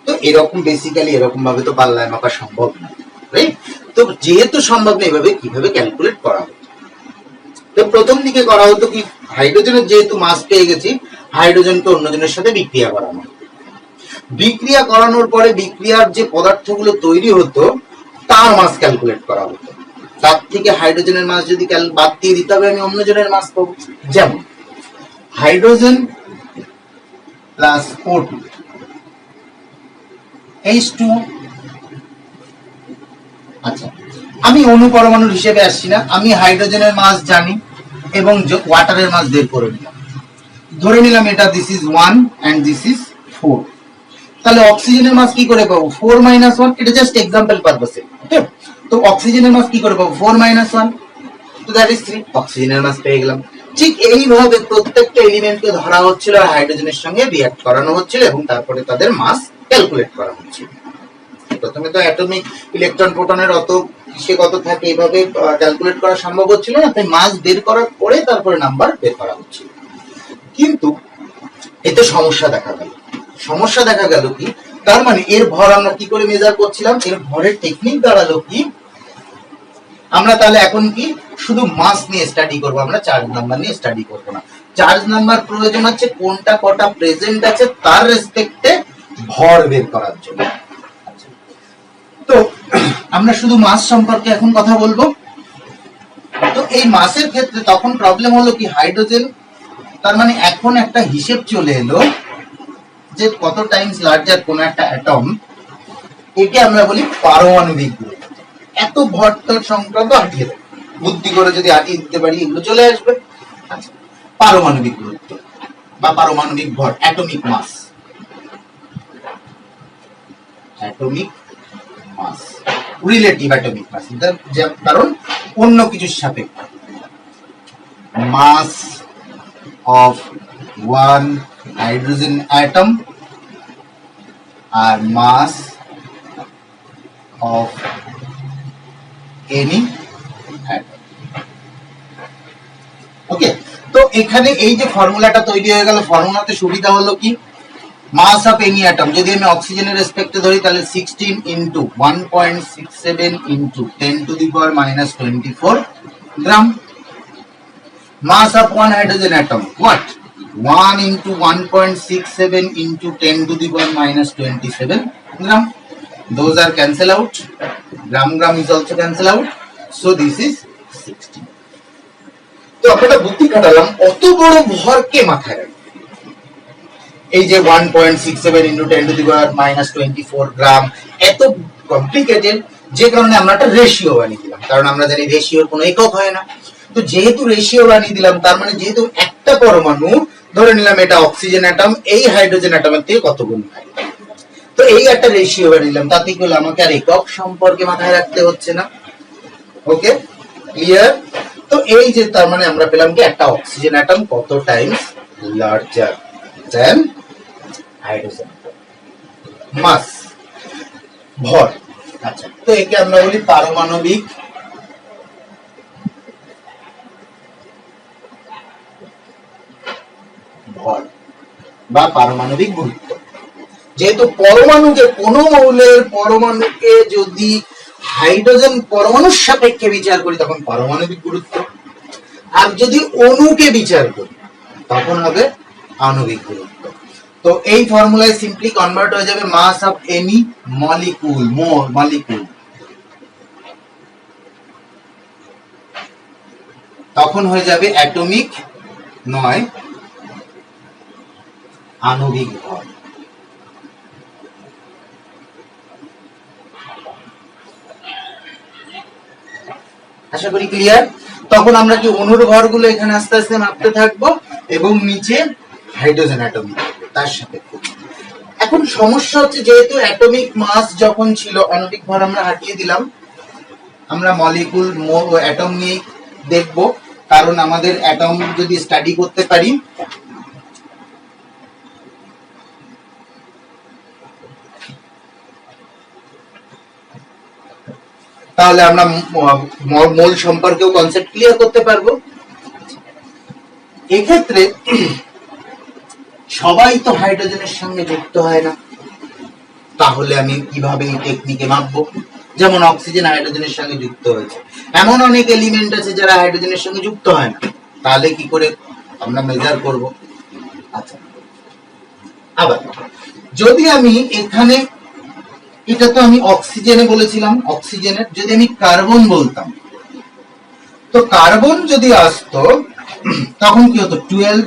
তো এরকম বেসিক্যালি এরকম ভাবে তো পাল্লায় মাপা সম্ভব না, রাইট? তো যেহেতু সম্ভব না, এভাবে কিভাবে ক্যালকুলেট করা হতো? তো প্রথম দিকে করা হতো কি, হাইড্রোজেনের যেহেতু মাস পেয়ে গেছি, হাইড্রোজেনকে অন্যজনের সাথে বিক্রিয়া করানো, বিক্রিয়া করানোর পরে বিক্রিয়ার যে পদার্থগুলো তৈরি হতো তার মাস ক্যালকুলেট করা হতো। তার থেকে হাইড্রোজেনের মাস যদি বাদ দিয়ে দিতে হবে, আমি অন্যজনের মাস পাবো। যেমন হাইড্রোজেন প্লাস O2 H2। আচ্ছা, আমি অণু পরমাণুর হিসেবে আসছি না, আমি হাইড্রোজেনের মাস জানি এবং ওয়াটারের মাস বের করে নিলাম। ধরে নিলাম এটা this is 1 and this is 4। তাহলে অক্সিজেনের মাস কি করে পাবো? 4 - 1। এটা জাস্ট এক্সাম্পল পারপাসে, ওকে? তো অক্সিজেনের মাস কি করে পাবো? 4 - 1, তো দ্যাট ইজ 3। অক্সিজেনের মাস পেয়ে গেলাম। ঠিক এইভাবে প্রত্যেকটা এলিমেন্টকে ধরা হচ্ছিল আর হাইড্রোজেনের সঙ্গে রিঅ্যাক্ট করানো হচ্ছিল এবং তারপরে তাদের মাস ক্যালকুলেট করা হচ্ছিল। প্রথমে তো অ্যাটমিক ইলেকট্রন প্রোটনের অত সে কত থাকে এইভাবে ক্যালকুলেট করা সম্ভব হচ্ছিল না, তাই মাস বের করার পরে তারপরে নাম্বার বের করা হচ্ছিল। কিন্তু এতে সমস্যা দেখা গেল। সমস্যা দেখা গেল কি, তার মানে এর ভর আমরা কি করে মেজার করছিলাম? এর ভরের টেকনিক দাঁড়ালো কি, আমরা তাহলে এখন কি শুধু মাস নিয়ে স্টাডি করব, আমরা চার্জ নাম্বার নিয়ে স্টাডি করব না। চার্জ নাম্বার প্রয়োজন আছে কোনটা কটা প্রেজেন্ট আছে তার রেসপেক্টে ভর বের করার জন্য। তো আমরা শুধু মাস সম্পর্কে এখন কথা বলবো। তো এই মাসের ক্ষেত্রে তখন প্রবলেম হলো কি, হাইড্রোজেন, তার মানে এখন একটা হিসেব চলে এলো যে কত টাইমস লার্জার কোন একটা অ্যাটম, একে আমরা বলি পারমাণবিক গুরুত্ব। এত ভর সংক্রান্ত আটিয়ে দেয়, বুদ্ধি করে যদি আটিয়ে দিতে পারি এগুলো চলে আসবে। আচ্ছা, পারমাণবিক গুরুত্ব বা পারমাণবিক ভর, atomic mass, atomic mass, relative atomic mass, কারণ অন্য কিছুর সাপেক্ষে। Mass of one hydrogen atom আর mass of any atom. Okay, তো এখানে এই যে ফর্মুলাটা তৈরি হয়ে গেল, ফর্মুলাতে সুবিধা হলো কি, মাস অফ এনি অ্যাটম যদি আমি অক্সিজেনের রেসপেক্টে ধরি তাহলে 16 into 1.67 into 10⁻⁻24 gram. Mass of one hydrogen atom what? 1 into 1.67 into 10⁻⁻27 gram. Those are cancel out. Gram is also cancel out. So this is 16. তো আমরা বুদ্ধি খাটালাম অত বড় ভরকে মাথায় রাখবে। এই যে 1.67 into 10⁻⁻24 গ্রাম, এত কমপ্লিকেটেড, যে কারণে আমরা একটা রেশিও বানিয়ে দিলাম, কারণ আমরা জানি রেশিওর কোনো একক হয় না। তো যেহেতু রেশিও বানিয়ে দিলাম, তার মানে যেহেতু একটা পরমাণু, ধরে নিলাম এটা অক্সিজেন অ্যাটম, এই হাইড্রোজেন অ্যাটমের থেকে কত গুণ ভারী, তো এই একটা রেশিও বানিয়ে দিলাম, তাতে কি হলো, আমাকে আর একক সম্পর্কে মাথায় রাখতে হচ্ছে না। ওকে, ক্লিয়ার? তো এই যে তার মানে আমরা পেলাম কি, একটা অক্সিজেন অ্যাটম কত টাইমস লার্জার দেন হাইড্রোজেন মাস, ভর। আচ্ছা, তো একে আমরা বলি পারমাণবিক ভর বা পারমাণবিক গুরুত্ব। যেহেতু পরমাণুকে, কোন মৌলের পরমাণুকে যদি হাইড্রোজেন পরমাণুর সাপেক্ষে বিচার করি তখন পারমাণবিক গুরুত্ব, আর যদি অণুকে বিচার করি তখন হবে আণবিক গুরুত্ব। তো এই ফর্মুলায় সিম্পলি কনভার্ট হয়ে যাবে মাস অফ এনি মলিকুল, মলিকুল, তখন হয়ে যাবে অ্যাটমিক নয় আণবিক ভর। আশা করি ক্লিয়ার। তখন আমরা কি অণুর ভরগুলো এখানে আস্তে আস্তে মাপতে থাকবো এবং নিচে হাইড্রোজেন অ্যাটম তার সাপেক্ষে। এখন সমস্যা হচ্ছে, যেহেতু অ্যাটমিক মাস যখন ছিল, আণবিক ভর আমরা হাটিয়ে দিলাম, আমরা মলিকুল অ্যাটম নিয়ে দেখব, কারণ আমাদের অ্যাটম যদি স্টাডি করতে পারি তাহলে আমরা মোল সম্পর্কেও কনসেপ্ট ক্লিয়ার করতে পারবো। এক্ষেত্রে সবাই তো হাইড্রোজেনের সঙ্গে যুক্ত হয় না, তাহলে আমি কিভাবে এই টেকনিকে মাপবো? যেমন অক্সিজেন হাইড্রোজেনের সঙ্গে যুক্ত হয়েছে, এমন অনেক এলিমেন্ট আছে যারা হাইড্রোজেনের সঙ্গে যুক্ত হয় না, তাহলে কি করে আমরা মেজার করব? আচ্ছা, আবার যদি আমি এখানে, এটা তো আমি অক্সিজেনে বলেছিলাম, অক্সিজেনের যদি আমি কার্বন বলতাম, তো কার্বন যদি আসতো তখন কি হতো? 12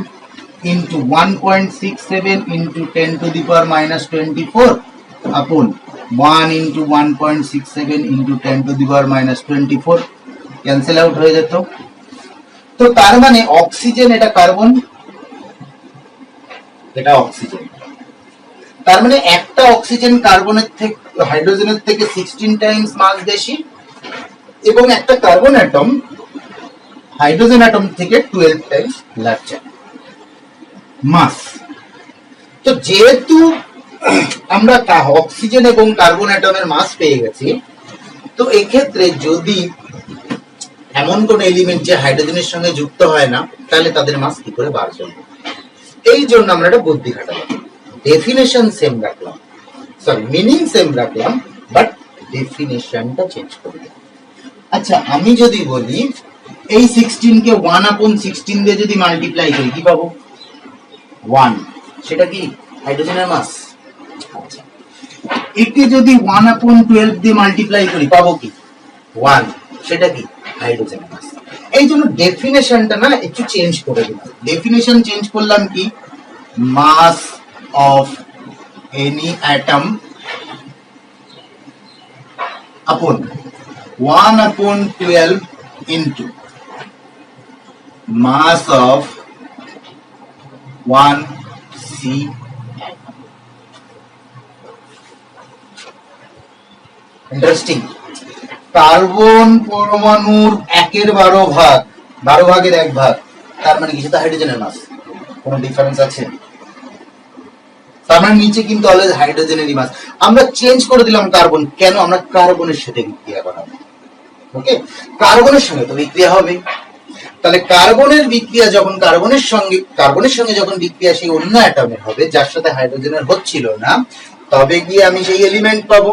into 1.67 into 10 to the power minus 24 upon 1 into 1.67 into 10 to the power minus 24 cancel out হয়ে যেত। তো তার মানে অক্সিজেন, এটা কার্বন, এটা অক্সিজেন, তার মানে একটা অক্সিজেন কার্বনের থেকে, হাইড্রোজেনের থেকে 16 টাইমস মাস বেশি, এবং একটা কার্বন অ্যাটম হাইড্রোজেন অ্যাটম থেকে 12 টাইমস লার্জার মাস। তো যেহেতু আমরা অক্সিজেন এবং কার্বন অ্যাটমের মাস পেয়ে গেছি, তো এক্ষেত্রে যদি এমন কোন এলিমেন্ট যে হাইড্রোজেনের সঙ্গে যুক্ত হয় না, তাহলে তাদের মাস কি করে বার করব? এই জন্য আমরা একটা বুদ্ধি খাটালাম, ডেফিনেশন সেম রাখলাম, সরি মিনিং সেম রাখলাম, বাট ডেফিনেশনটা চেঞ্জ করে দিলাম। আচ্ছা, আমি যদি বলি এই 16 কে 1/16 দিয়ে যদি মাল্টিপ্লাই করি কি পাবো? 1, সেটা কি হাইড্রোজেনের মাস? আচ্ছা, একে যদি 1/12 দিয়ে মাল্টিপ্লাই করি পাবো কি? 1, সেটা কি হাইড্রোজেনের মাস। এই জন্য ডেফিনেশনটা না একটু চেঞ্জ করে দিলাম। ডেফিনেশন চেঞ্জ করলাম কি? মাস অফ এনি অ্যাটম আপন 1/12 into mass of 1 C atom. Interesting. Carbon পরমাণুর 1/12 ভাগ, 12 ভাগের 1 ভাগ, তার মানে কিছু তো হাইড্রোজেনের মাস। কোনো ডিফারেন্স আছে? তার মানে নিচে কিন্তু অলওয়েজ হাইড্রোজেনেরই মাস। আমরা চেঞ্জ করে দিলাম কার্বন, কেন? আমরা কার্বনের সাথে বিক্রিয়া করাবো। ওকে, কার্বনের সঙ্গে তো বিক্রিয়া হবে, তাহলে কার্বনের বিক্রিয়া যখন কার্বনের সঙ্গে যখন বিক্রিয়া সেই অন্য অ্যাটমের হবে যার সাথে হাইড্রোজেনের হচ্ছিল না, তবে গিয়ে আমি সেই এলিমেন্ট পাবো।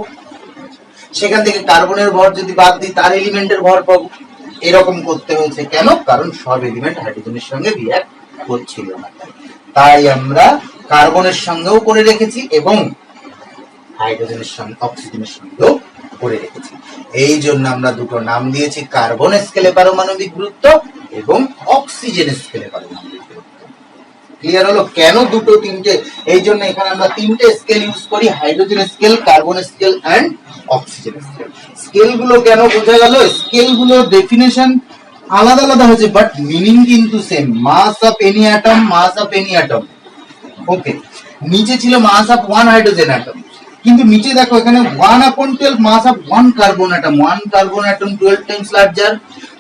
সেখান থেকে কার্বনের ভর যদি বাদ দিই, তার এলিমেন্টের ভর পাবো। এরকম করতে হয়েছে কেন? কারণ সব এলিমেন্ট হাইড্রোজেনের সঙ্গে রিঅ্যাক্ট করছিল না, তাই আমরা কার্বনের সঙ্গেও করে রেখেছি এবং হাইড্রোজেনের সঙ্গে, অক্সিজেনের সঙ্গেও করে রেখেছি। এই জন্য আমরা দুটো নাম দিয়েছি, কার্বন স্কেলে পারমাণবিক গুরুত্ব এবং অক্সিজেন স্কেলে পারমাণবিক গুরুত্ব। ক্লিয়ার হলো? কেন দুটো তিনটে? এই জন্য এখানে আমরা তিনটে স্কেল ইউজ করি, hydrogen scale, carbon scale and oxygen scale. Scale গুলো কেন বোঝা গেল? স্কেল গুলো ডেফিনেশন আলাদা আলাদা হয়েছে, বাট মিনিং কিন্তু same. Mass of any atom, mass of any atom. Okay, নিচে ছিল মাস অফ 1 হাইড্রোজেন অ্যাটম, কিন্তু নিচে দেখো এখানে 1/12 mass of 1 carbon atom. 1 carbon atom 12 times larger,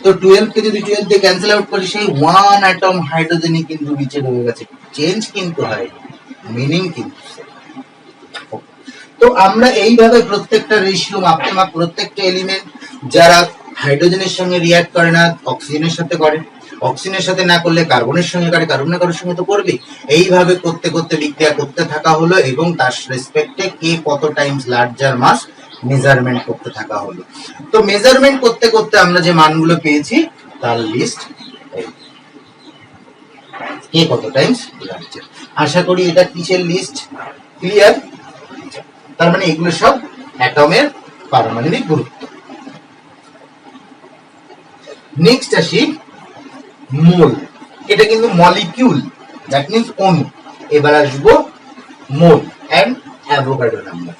তো 12 কে যদি 12 দিয়ে ক্যান্সেল আউট করি, সেই 1 অ্যাটম হাইড্রোজেনই কিন্তু নিচে রয়ে গেছে। চেঞ্জ কিন্তু হয়, মিনিং কিন্তু। তো আমরা এইভাবে প্রত্যেকটা রেশিও মাপতে প্রত্যেকটা এলিমেন্ট যারা হাইড্রোজেনের সঙ্গে রিঅ্যাক্ট করে না, অক্সিজেনের সাথে করে, অক্সিজেনের সাথে না করলে কার্বনের সঙ্গে করে, কার্বন না কারোর সঙ্গে তো করবে। এইভাবে করতে করতে বিক্রিয়া করতে থাকা হলো এবং তার রেসপেক্টে কে কত টাইমস লার্জার মাস মেজারমেন্ট করতে থাকা হলো। তো মেজারমেন্ট করতে করতে আমরা যে মানগুলো পেয়েছি তার লিস্ট, কে কত টাইমস লার্জার। আশা করি এটা কিসের লিস্ট? ক্লিয়ার? তার মানে এগুলো সব অ্যাটমের পারমাণবিক গুরুত্ব। নেক্সট আসি মোল। এটা কিন্তু মলিকিউল, দ্যাট মিন্স অণু। এবার আসবো মোল এন্ড অ্যাভোগাড্রো নাম্বার।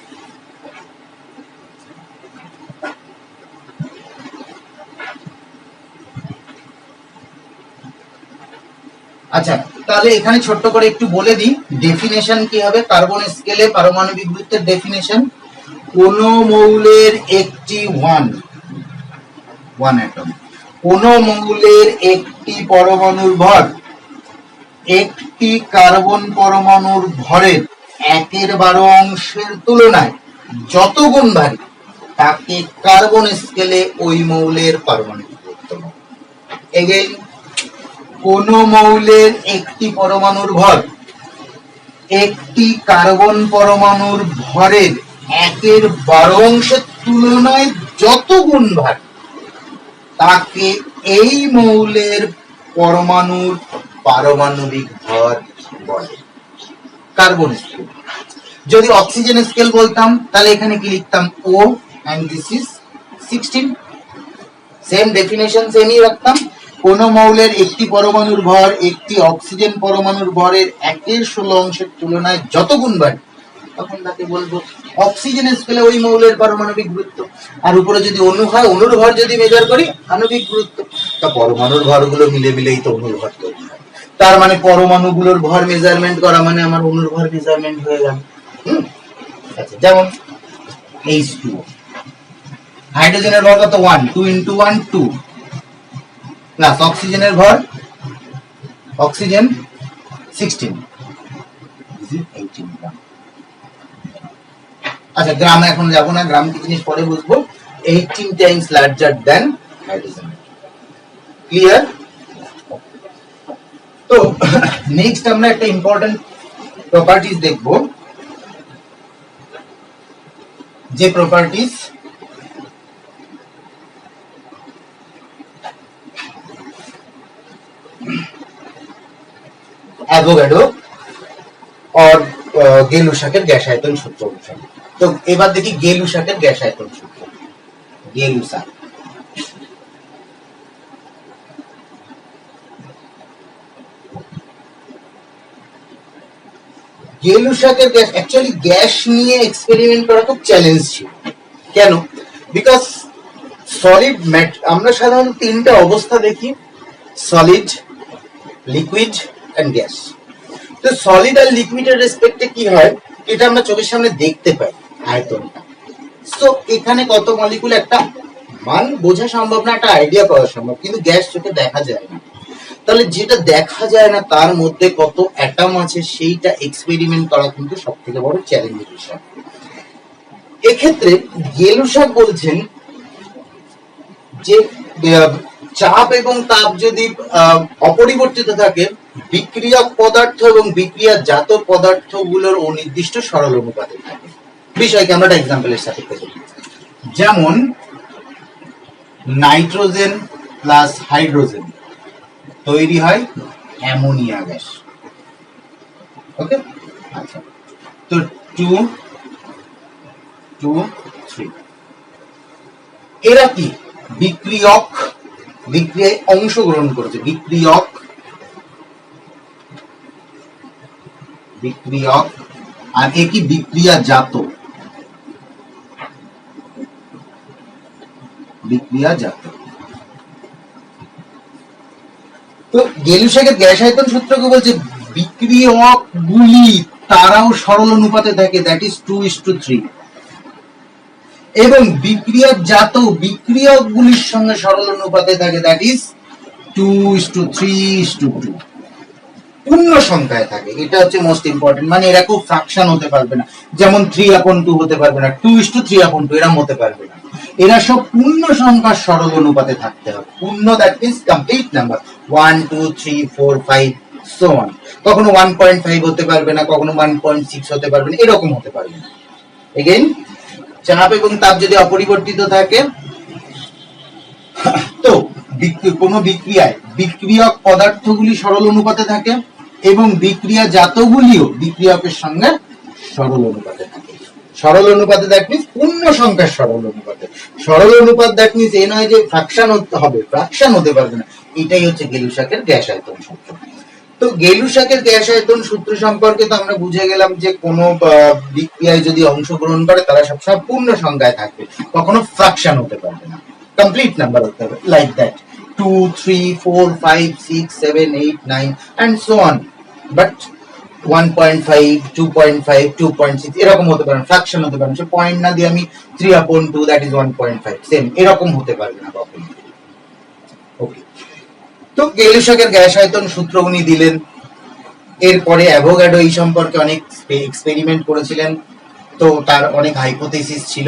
আচ্ছা, তাহলে এখানে ছোট্ট করে একটু বলে দিই ডেফিনেশন কি হবে। কার্বন স্কেলে পারমাণবিক গুরুত্বের ডেফিনেশন, কোন মৌলের একটি ওয়ান অ্যাটম কোন মৌলের একটি পরমাণুর ভর একটি কার্বন পরমাণুর ভরের 1/12 তুলনায় যত গুণ ভারী তাকে কার্বন স্কেলে ওই মৌলের পারমাণবিক গুরুত্ব বলে। এগেইন, কোন মৌলের একটি পরমাণুর ভর একটি কার্বন পরমাণুর ভরের 1/12 তুলনায় যত গুণ ভারী তাকে এই মৌলের পরমাণুর পারমাণবিক ভর বলে। Carbon scale. যদি অক্সিজেন স্কেল বলতাম তাহলে এখানে কি লিখতাম, O and this is 16। Same definition সেমই রাখতাম। কোন মৌলের একটি পরমাণুর ভর একটি অক্সিজেন পরমাণুর ভরের 1/16 তুলনায় যত গুণ বাড়ে তখন তাকে বলবো অক্সিজেন স্কেলে ওই মৌলের পারমাণবিক গুরুত্ব। আর উপরে যদি অণু হয়, অণুর ভর যদি মেজার করি আণবিক গুরুত্ব। তা পরমাণুর ভরগুলো মিলে মিলেই তো অণুর ভর তৈরি হয়। তার মানে পরমাণুগুলোর ভর মেজারমেন্ট করা মানে আমার অণুর ভর মেজারমেন্ট হয়ে গেল। আচ্ছা, যেমন H2O, হাইড্রোজেনের ভর কত, 1, 2 into 1 2 প্লাস অক্সিজেনের ভর, অক্সিজেন 16, 18 গ্রাম। আচ্ছা, গ্রামে এখন যাব না, গ্রাম কি জিনিস পরে বুঝবো। 18 Times larger than hydrogen. Clear? তো নেক্সট আমরা একটা ইম্পর্টেন্ট প্রপার্টিজ দেখব, যে প্রপার্টিজ অ্যাভোগাড্রো और গে-লুসাকের গ্যাস আয়তন সূত্র অনুসারে। তো এবার দেখি গে-লুসাকের গ্যাস আয়তন সূত্র। গে-লুসাক, গে-লুসাকের গ্যাস, অ্যাকচুয়ালি গ্যাস নিয়ে এক্সপেরিমেন্ট করা খুব চ্যালেঞ্জ ছিল। কেন? বিকজ সলিড আমরা সাধারণত তিনটা অবস্থা দেখি, সলিড, লিকুইড এন্ড গ্যাস। তো সলিড আর লিকুইডের রেসপেক্টে কি হয়, এটা আমরা চোখের সামনে দেখতে পাই আয়তনটা। তো এখানে কত মলিকুল একটা মান বোঝা সম্ভব না, একটা আইডিয়া করা সম্ভব, কিন্তু গ্যাস চোখে দেখা যায় না। তাহলে যেটা দেখা যায় না তার মধ্যে কত অ্যাটম আছে সেইটা এক্সপেরিমেন্ট করা কিন্তু সব থেকে বড় চ্যালেঞ্জের বিষয়। এক্ষেত্রে গে-লুসাক বলছেন যে চাপ এবং তাপ যদি অপরিবর্তিত থাকে, বিক্রিয়ক পদার্থ এবং বিক্রিয়াজাত পদার্থগুলোর অনির্দিষ্ট সরল অনুপাতে থাকে। বিষয়কে আমরা একটা এক্সাম্পলের সাথে দেখি। যেমন নাইট্রোজেন প্লাস হাইড্রোজেন তৈরি হয় অ্যামোনিয়া গ্যাস। ওকে, আচ্ছা, তো 2 2 3 এরা কি বিক্রিয়ক, বিক্রিয়ায় অংশগ্রহণ করেছে। বিক্রিয়ক, বিক্রিয়ক, আর একই বিক্রিয়াজাত, বিক্রিয়াজাত। তো গে-লুসাকের গ্যাস আয়তন সূত্রকে বলছে বিক্রিয়কগুলি তারাও সরল অনুপাতে থাকে, দ্যাট ইজ 2:3, এবং বিক্রিয়াজাত বিক্রিয়কগুলির সঙ্গে সরল অনুপাতে থাকে, দ্যাট ইজ 2:3:2। পূর্ণ সংখ্যায় থাকে, এটা হচ্ছে মোস্ট ইম্পর্টেন্ট। মানে এরা খুব ফ্র্যাকশন হতে পারবে না, যেমন 3/2 হতে পারবে না, 2:3/2 এরকম হতে পারবে না। এরা সব পূর্ণ সংখ্যার সরল অনুপাতে থাকতে হবে। পূর্ণ, that means complete number, 1 2 3 4 5 so on. কখনো 1.5 হতে পারবে না, কখনো 1.6 হতে পারবে না, এরকম হতে পারবে না। এগেইন, চাপ এবং তাপ যদি অপরিবর্তিত থাকে, তো কোন বিক্রিয়ায় বিক্রিয়ক পদার্থগুলি সরল অনুপাতে থাকে এবং বিক্রিয়াজাতগুলিও বিক্রিয়কের সঙ্গে সরল অনুপাতে থাকে। সরল অনুপাতে দ্যাট মিন্স পূর্ণ সংখ্যার সরল অনুপাতে। সরল অনুপাত দ্যাট মিন্স এ নয় যে ফ্র্যাকশন হবে, ফ্র্যাকশন হতে পারবে না। এটাই হচ্ছে গে-লুসাকের গ্যাস আয়তন সূত্র। তো গে-লুসাকের গ্যাস আয়তন সূত্র সম্পর্কে তো আমরা বুঝে গেলাম যে কোন বিক্রিয়ায় যদি অংশগ্রহণ করে তারা সবসময় পূর্ণ সংখ্যায় থাকবে, কখনো ফ্র্যাকশন হতে পারবে না, কমপ্লিট নাম্বার হতে হবে, like that 2 3 4 5 6 7 8 9 and so on, but 1.5 2.5 2.6 এরকম হতে পারে, ফ্র্যাকশন হতে পারে। সে পয়েন্ট না দিয়ে আমি 3/2 দ্যাট ইজ 1.5 সেম এরকম হতে পারবে না কখনো। তো গেলুশকের গ্যাস আয়তন সূত্র উনি দিলেন। এরপরে অ্যাভোগাড্রো এই সম্পর্কে অনেক এক্সপেরিমেন্ট করেছিলেন, তো তার অনেক হাইপোথেসিস ছিল।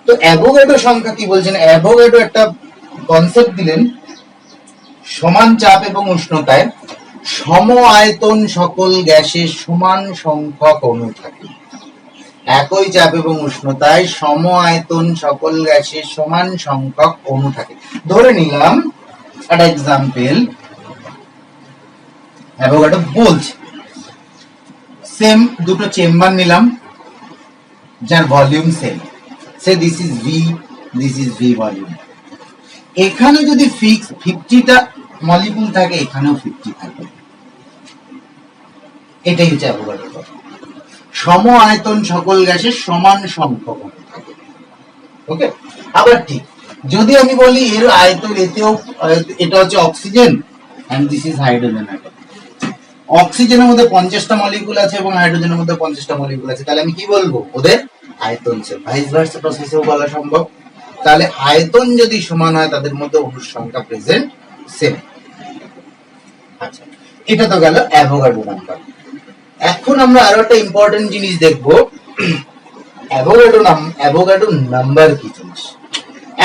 তো অ্যাভোগাড্রো সংখ্যা কি বলছেন, অ্যাভোগাড্রো একটা কনসেপ্ট দিলেন, সমান চাপ এবং উষ্ণতায় সম আয়তন সকল গ্যাসের সমান সংখ্যক অণু থাকে। একই চাপ এবং উষ্ণতায় সম আয়তন সকল গ্যাসের সমান সংখ্যক অণু থাকে। ধরে নিলাম একটা এক্সাম্পল, অ্যাভোগাড্রো বলছে সেম দুটো চেম্বার নিলাম যার volume same, say this is V, this is V volume. এখানে যদি ফিক্স 50টা মলিকুল থাকে, এখানেও 50 থাকে। এটাই হচ্ছে অ্যাভোগাড্রো কথা। সম আয়তন সকল গ্যাসের সমান সংখ্যক থাকে। ওকে, আবার ঠিক যদি আমি বলি এর আয়তন এতেও, এটা হচ্ছে oxygen and this is hydrogen atom. অক্সিজেনের মধ্যে 50টা মলিকুল আছে এবং হাইড্রোজেনের মধ্যে 50টা মলিকুল আছে, তাহলে আমি কি বলবো, ওদের আয়তন সেম। ভাইস ভার্সা প্রসেসেও বলা সম্ভব। তাহলে আয়তন যদি সমান হয়, তাদের মধ্যে অণুর সংখ্যা প্রেজেন্ট সেম। আচ্ছা, এটা তো গেল অ্যাভোগাড্রো নাম্বার। এখন আমরা আরো একটা ইম্পর্টেন্ট জিনিস দেখবো, অ্যাভোগাড্রো নাম্বার কি জিনিস।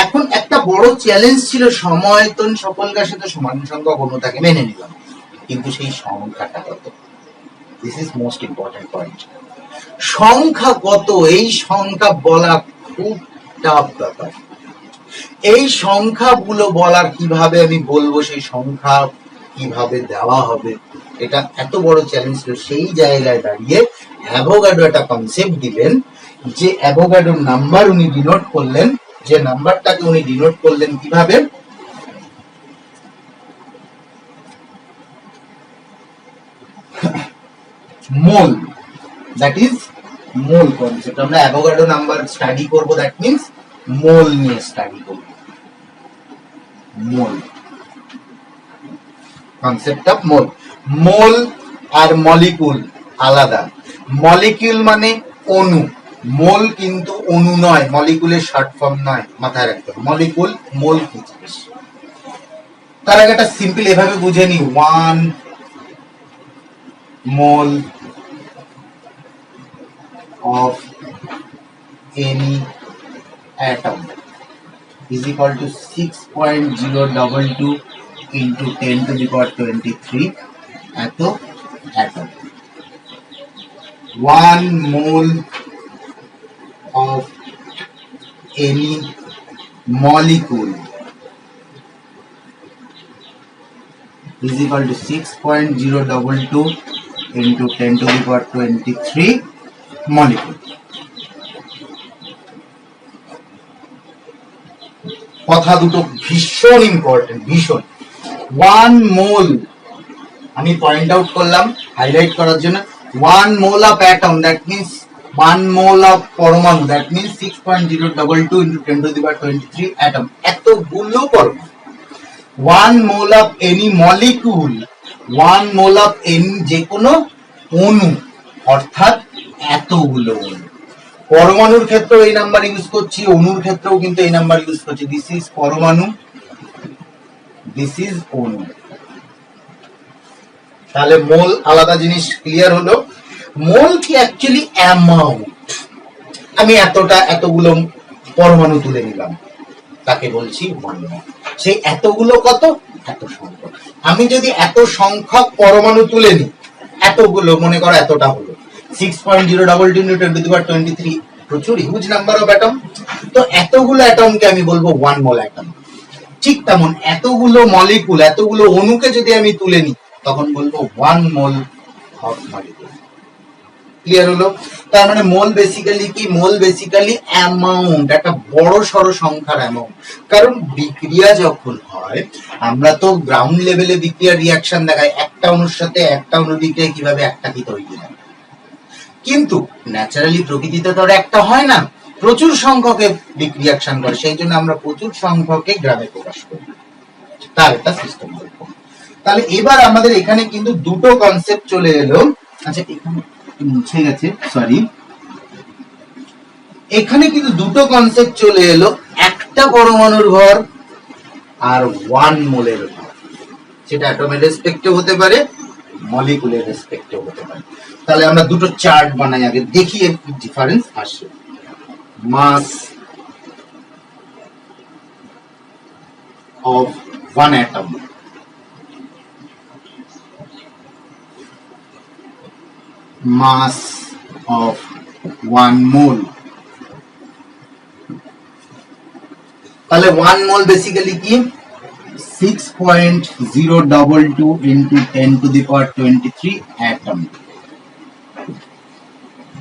এখন একটা বড় চ্যালেঞ্জ ছিল, সমায়তন সকল গ্যাসে তো সমান সংখ্যক অণু থাকে, মেনে নিলাম, কিন্তু সেই সংখ্যাটা কত? This is most important point. সংখ্যা কত, এই সংখ্যা বলা খুব টাফ ব্যাপার। এই সংখ্যাগুলো বলার কিভাবে আমি বলবো, সেই সংখ্যা কিভাবে দেওয়া হবে, এটা এত বড় চ্যালেঞ্জ ছিল। সেই জায়গায় দাঁড়িয়ে অ্যাভোগাড্রো একটা কনসেপ্ট দিলেন, যে অ্যাভোগাড্রো নাম্বার উনি ডিনোট করলেন, যে নাম্বারটাকে উনি ডিনোট করলেন কিভাবে, mole. That is mole concept. আমরা অ্যাভোগাড্রো নাম্বার স্টাডি করব, দ্যাট মিন্স মোল নিয়ে স্টাডি করব। Mole, concept of mole. Mole আর মলিকুল আলাদা। মলিকিউল মানে অণু, মোল কিন্তু অণু নয়, মলিকুলের শর্ট ফর্ম নয়, মাথায় রাখতে হবে। মলিকুল, মোল কি জিনিস, তার আগে একটা সিম্পল এভাবে বুঝে নি, 1 মোল of any atom is equal to 6.022 into 10 to the power 23 atom. 1 mole of any molecule is equal to 6.022 into 10 to the power 23 molecule. কথা দুটো ভীষণ ইম্পর্টেন্ট, ভীষণ। 1 মোল, আমি পয়েন্ট আউট করলাম হাইলাইট করার জন্য, 1 mole of atom, that means 1 mole of পরমাণু, that means 6.022 into 10 to the power 23 atom, এতগুলো পরমাণু। 1 mole of any molecule, 1 mole of any যে কোনো অণু, অর্থাৎ এতগুলো অণু। পরমাণুর ক্ষেত্রেও এই নাম্বার ইউজ করছি, অণুর ক্ষেত্রেও কিন্তু এই নাম্বার ইউজ করছি। দিস ইজ পরমাণু, দিস ইজ অণু। তাহলে মোল আলাদা জিনিস, ক্লিয়ার হলো। মোল কি অ্যাকচুয়ালি অ্যামাউন্ট, আমি এতগুলো পরমাণু তুলে নিলাম, তাকে বলছি 1 মোল। সেই এতগুলো কত, এত সংখ্যক। আমি যদি এত সংখ্যক পরমাণু তুলে নিই, এতগুলো মনে করো এতটা হলো 6.022 into 10 to the power 23, প্রচুর হিউজ নাম্বার অফ অ্যাটম। তো এতগুলো অ্যাটমকে আমি বলবো 1 মোল অ্যাটম। ঠিক তেমন এতগুলো মলিকুল, এতগুলো অণুকে যদি আমি তুলে নিই, তখন বলবো 1 মোল অফ মলিকুল। ক্লিয়ার হলো? তার মানে মোল বেসিক্যালি কি, মোল বেসিক্যালি অ্যামাউন্ট, একটা বড় সড় সংখ্যার অ্যামাউন্ট। কারণ বিক্রিয়া যখন হয়, আমরা তো গ্রাউন্ড লেভেলে বিক্রিয়ার রিয়াকশন দেখাই, একটা অণুর সাথে একটা অণু বিক্রিয়া কিভাবে একটা কি তৈরি হয়, কিন্তু ন্যাচারালি প্রকৃতিতে তো একটা হয় না, প্রচুর সংখ্যকে রিয়াকশন করে, সেই জন্য আমরা প্রচুর সংখ্যকে গ্রামে প্রকাশ করি, তার একটা সিস্টেম। তাহলে এবার আমাদের এখানে কিন্তু দুটো কনসেপ্ট চলে এলো। আচ্ছা, এখানে মুছে গেছে, সরি। এখানে কিন্তু দুটো কনসেপ্ট চলে এলো, একটা পরমাণুর ভর আর 1 মোলের ভর। সেটা অ্যাটমের রেসপেক্টে হতে পারে, মলিকুলের রেসপেক্টে হতে পারে। তাহলে আমরা দুটো চার্ট বানাই, আগে দেখি এর কি ডিফারেন্স আসে। মাস of one atom, mass of 1 mole। তাহলে 1 mole বেসিক্যালি কি 6.022 into 10 to the power 23 atom।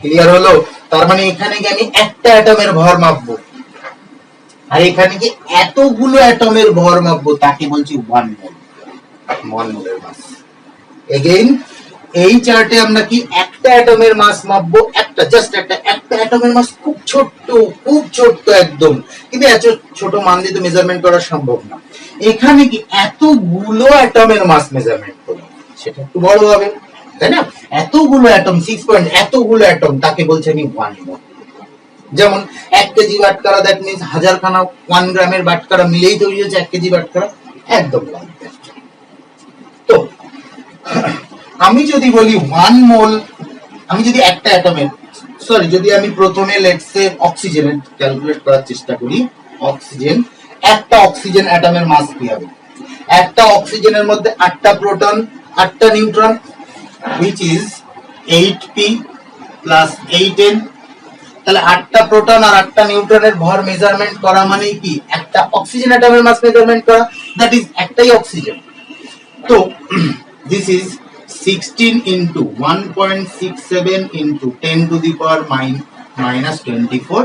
Clear হলো? তার মানে এখানে কি আমি একটা অ্যাটমের ভর মাপবো, আর এখানে কি এতগুলো অ্যাটমের ভর মাপবো, তাকে বলছি 1 মোল, 1 মোলের মাস। এগেইন এই চার্টে আমরা কি একটা অ্যাটমের মাস মাপবো, একটা জাস্ট একটা অ্যাটমের মাস খুব ছোট্ট একদম, কিন্তু এত ছোট মান দিয়ে তো মেজারমেন্ট করা সম্ভব না। এখানে কি এতগুলো অ্যাটমের মাস মেজারমেন্ট করব, সেটা একটু বড় হবে, তাই না? এতগুলো অ্যাটম 6 পয়েন্ট, এতগুলো অ্যাটম, তাকে বলছি আমি 1 মোল। যেমন 1 কেজি বাটখারা, দ্যাট মিন্স 1000 খানা 1 গ্রামের বাটখারা মিলেই তৈরি হচ্ছে 1 কেজি বাটখারা, একদম লাইক দ্যাট। তো আমি যদি বলি 1 মোল, আমি যদি একটা অ্যাটমের, সরি যদি আমি প্রথমে লেটস সে অক্সিজেনের ক্যালকুলেট করার চেষ্টা করি, অক্সিজেন, একটা অক্সিজেন অ্যাটমের মাস কি হবে? একটা অক্সিজেনের মধ্যে 8টা প্রোটন 8টা neutron, which is 8p plus 8n। তাহলে 8টা প্রোটন আর 8টা নিউট্রনের ভর মেজারমেন্ট করা মানে কি একটা অক্সিজেন অ্যাটমের মাস মেজারমেন্ট করা, দ্যাট ইজ একটাই অক্সিজেন। তো this is 16 into 1.67 into 10 to the power minus 24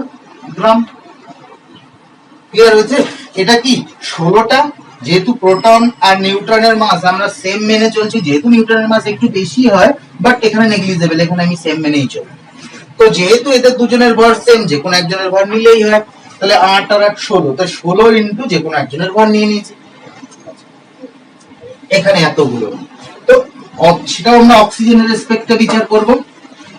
gram. Clear হয়েছে? এটা কি 16টা, যেহেতু প্রোটন আর নিউট্রনের মাস আমরা সেম মেনে চলছি, যেহেতু নিউট্রনের মাস একটু বেশি হয়, বাট এখানে নেগলিজেবল, এখানে আমি সেম মেনেই চলি। তো যেহেতু এদের দুজনের ভর সেম, যে কোনো একজনের ভর নিলেই হয়, তাহলে 8 আর 8 16, তো 16 ইনটু যে কোনো একজনের ভর নিয়ে নিয়েছি, এখানে এতগুলো। তো সেটাও আমরা অক্সিজেনের রেসপেক্টে বিচার করব।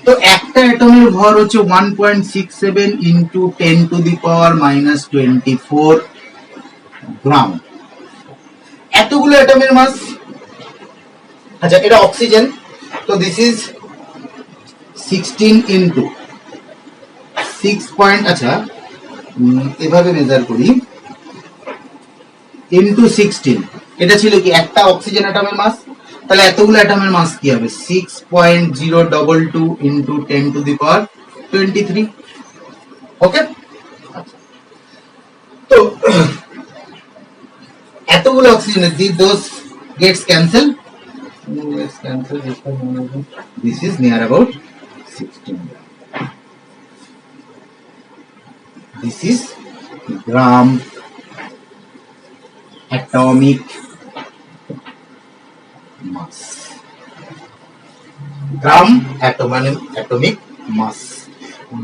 তো একটা অ্যাটমের ভর হচ্ছে 1.67 into 10 to the power minus 24 গ্রাম। এতগুলো অ্যাটমের মাস, আচ্ছা এটা অক্সিজেন, তো দিস ইজ 16 ইনটু 6 পয়েন্ট, আচ্ছা এভাবে মেজার করি, ইনটু 16, এটা ছিল কি একটা অক্সিজেন অ্যাটমের মাস, তাহলে এতগুলো অ্যাটমের মাস কি হবে 6.022 into 10 to the power 23। Okay, তো এতগুলো oxygen, those gets cancel, this is near about 16 gram. This is gram atomic mass, gram atomic mass,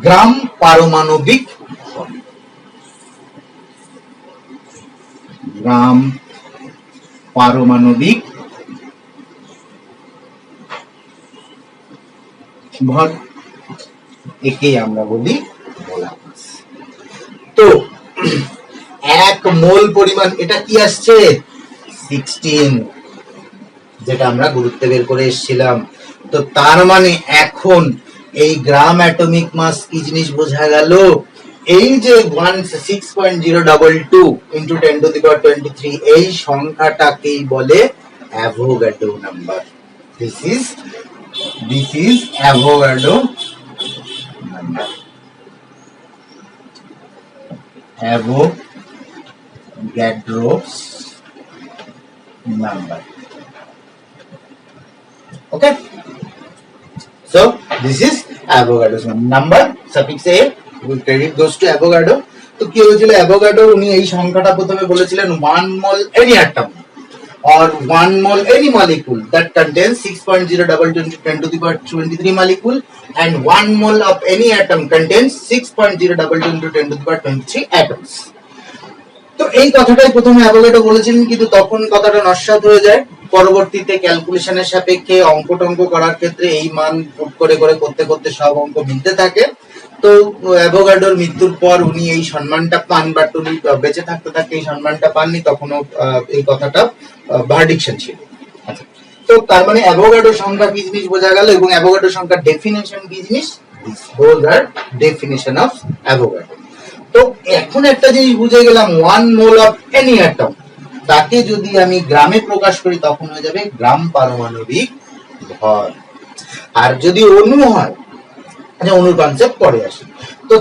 গ্রাম পারমাণবিক ভর, গ্রাম পারমাণবিক ভর, একেই আমরা বলি মোলার মাস। তো 1 মোল পরিমাণ, এটা কি আসছে 16, যেটা আমরা গুরুত্বে বের করে এসেছিলাম। তো তার মানে এখন এই গ্রাম অ্যাটমিক মাস কি জিনিস বোঝা গেল, এই যে 6.022 ইনটু 10 টু দি পাওয়ার 23, এই সংখ্যাটাকেই বলে Avogadro number. This is Avogadro number, Avogadro number. Okay, so this is Avogadro's number, suffix a, we credit goes to Avogadro। তো কি হয়েছিল, অ্যাভোগাড্রো উনি এই সংখ্যাটা প্রথমে বলেছিলেন 1 mole any atom or 1 mole any molecule that contains 6.022 into 10 to the power 23 molecule, and 1 mole of any atom contains 6.022 into 10 to the power 23 atoms। তো এই কথাটাই প্রথমে অ্যাভোগাড্রো বলেছিলেন, কিন্তু তখন কথাটা নস্যাৎ হয়ে যায়। পরবর্তীতে ক্যালকুলেশনের সাপেক্ষে অঙ্ক টঙ্ক করার ক্ষেত্রে এই মান পুট করে করতে করতে সব অঙ্ক মিলতে থাকে। তো অ্যাভোগাডোর মৃত্যুর পর উনি এই সম্মানটা পান, বাট উনি বেঁচে থাকতে থাকতে এই সম্মানটা পাননি, তখনও এই কথাটা ভার্ডিকশন ছিল। আচ্ছা, তো তার মানে অ্যাভোগাডোর সংখ্যা কি জিনিস বোঝা গেল, এবং অ্যাভোগাডোর সংখ্যার ডেফিনেশন কি জিনিস, those are definition of Avogadro। তো এখন একটা জিনিস বুঝে গেলাম, 1 মোল অফ এনি অ্যাটম, তাকে যদি আমি গ্রামে প্রকাশ করি তখন হয়ে যাবে গ্রাম পারমাণবিক ভর। আর যদি অণু হয়, আচ্ছা অণুর কনসেপ্ট পরে আসে, তো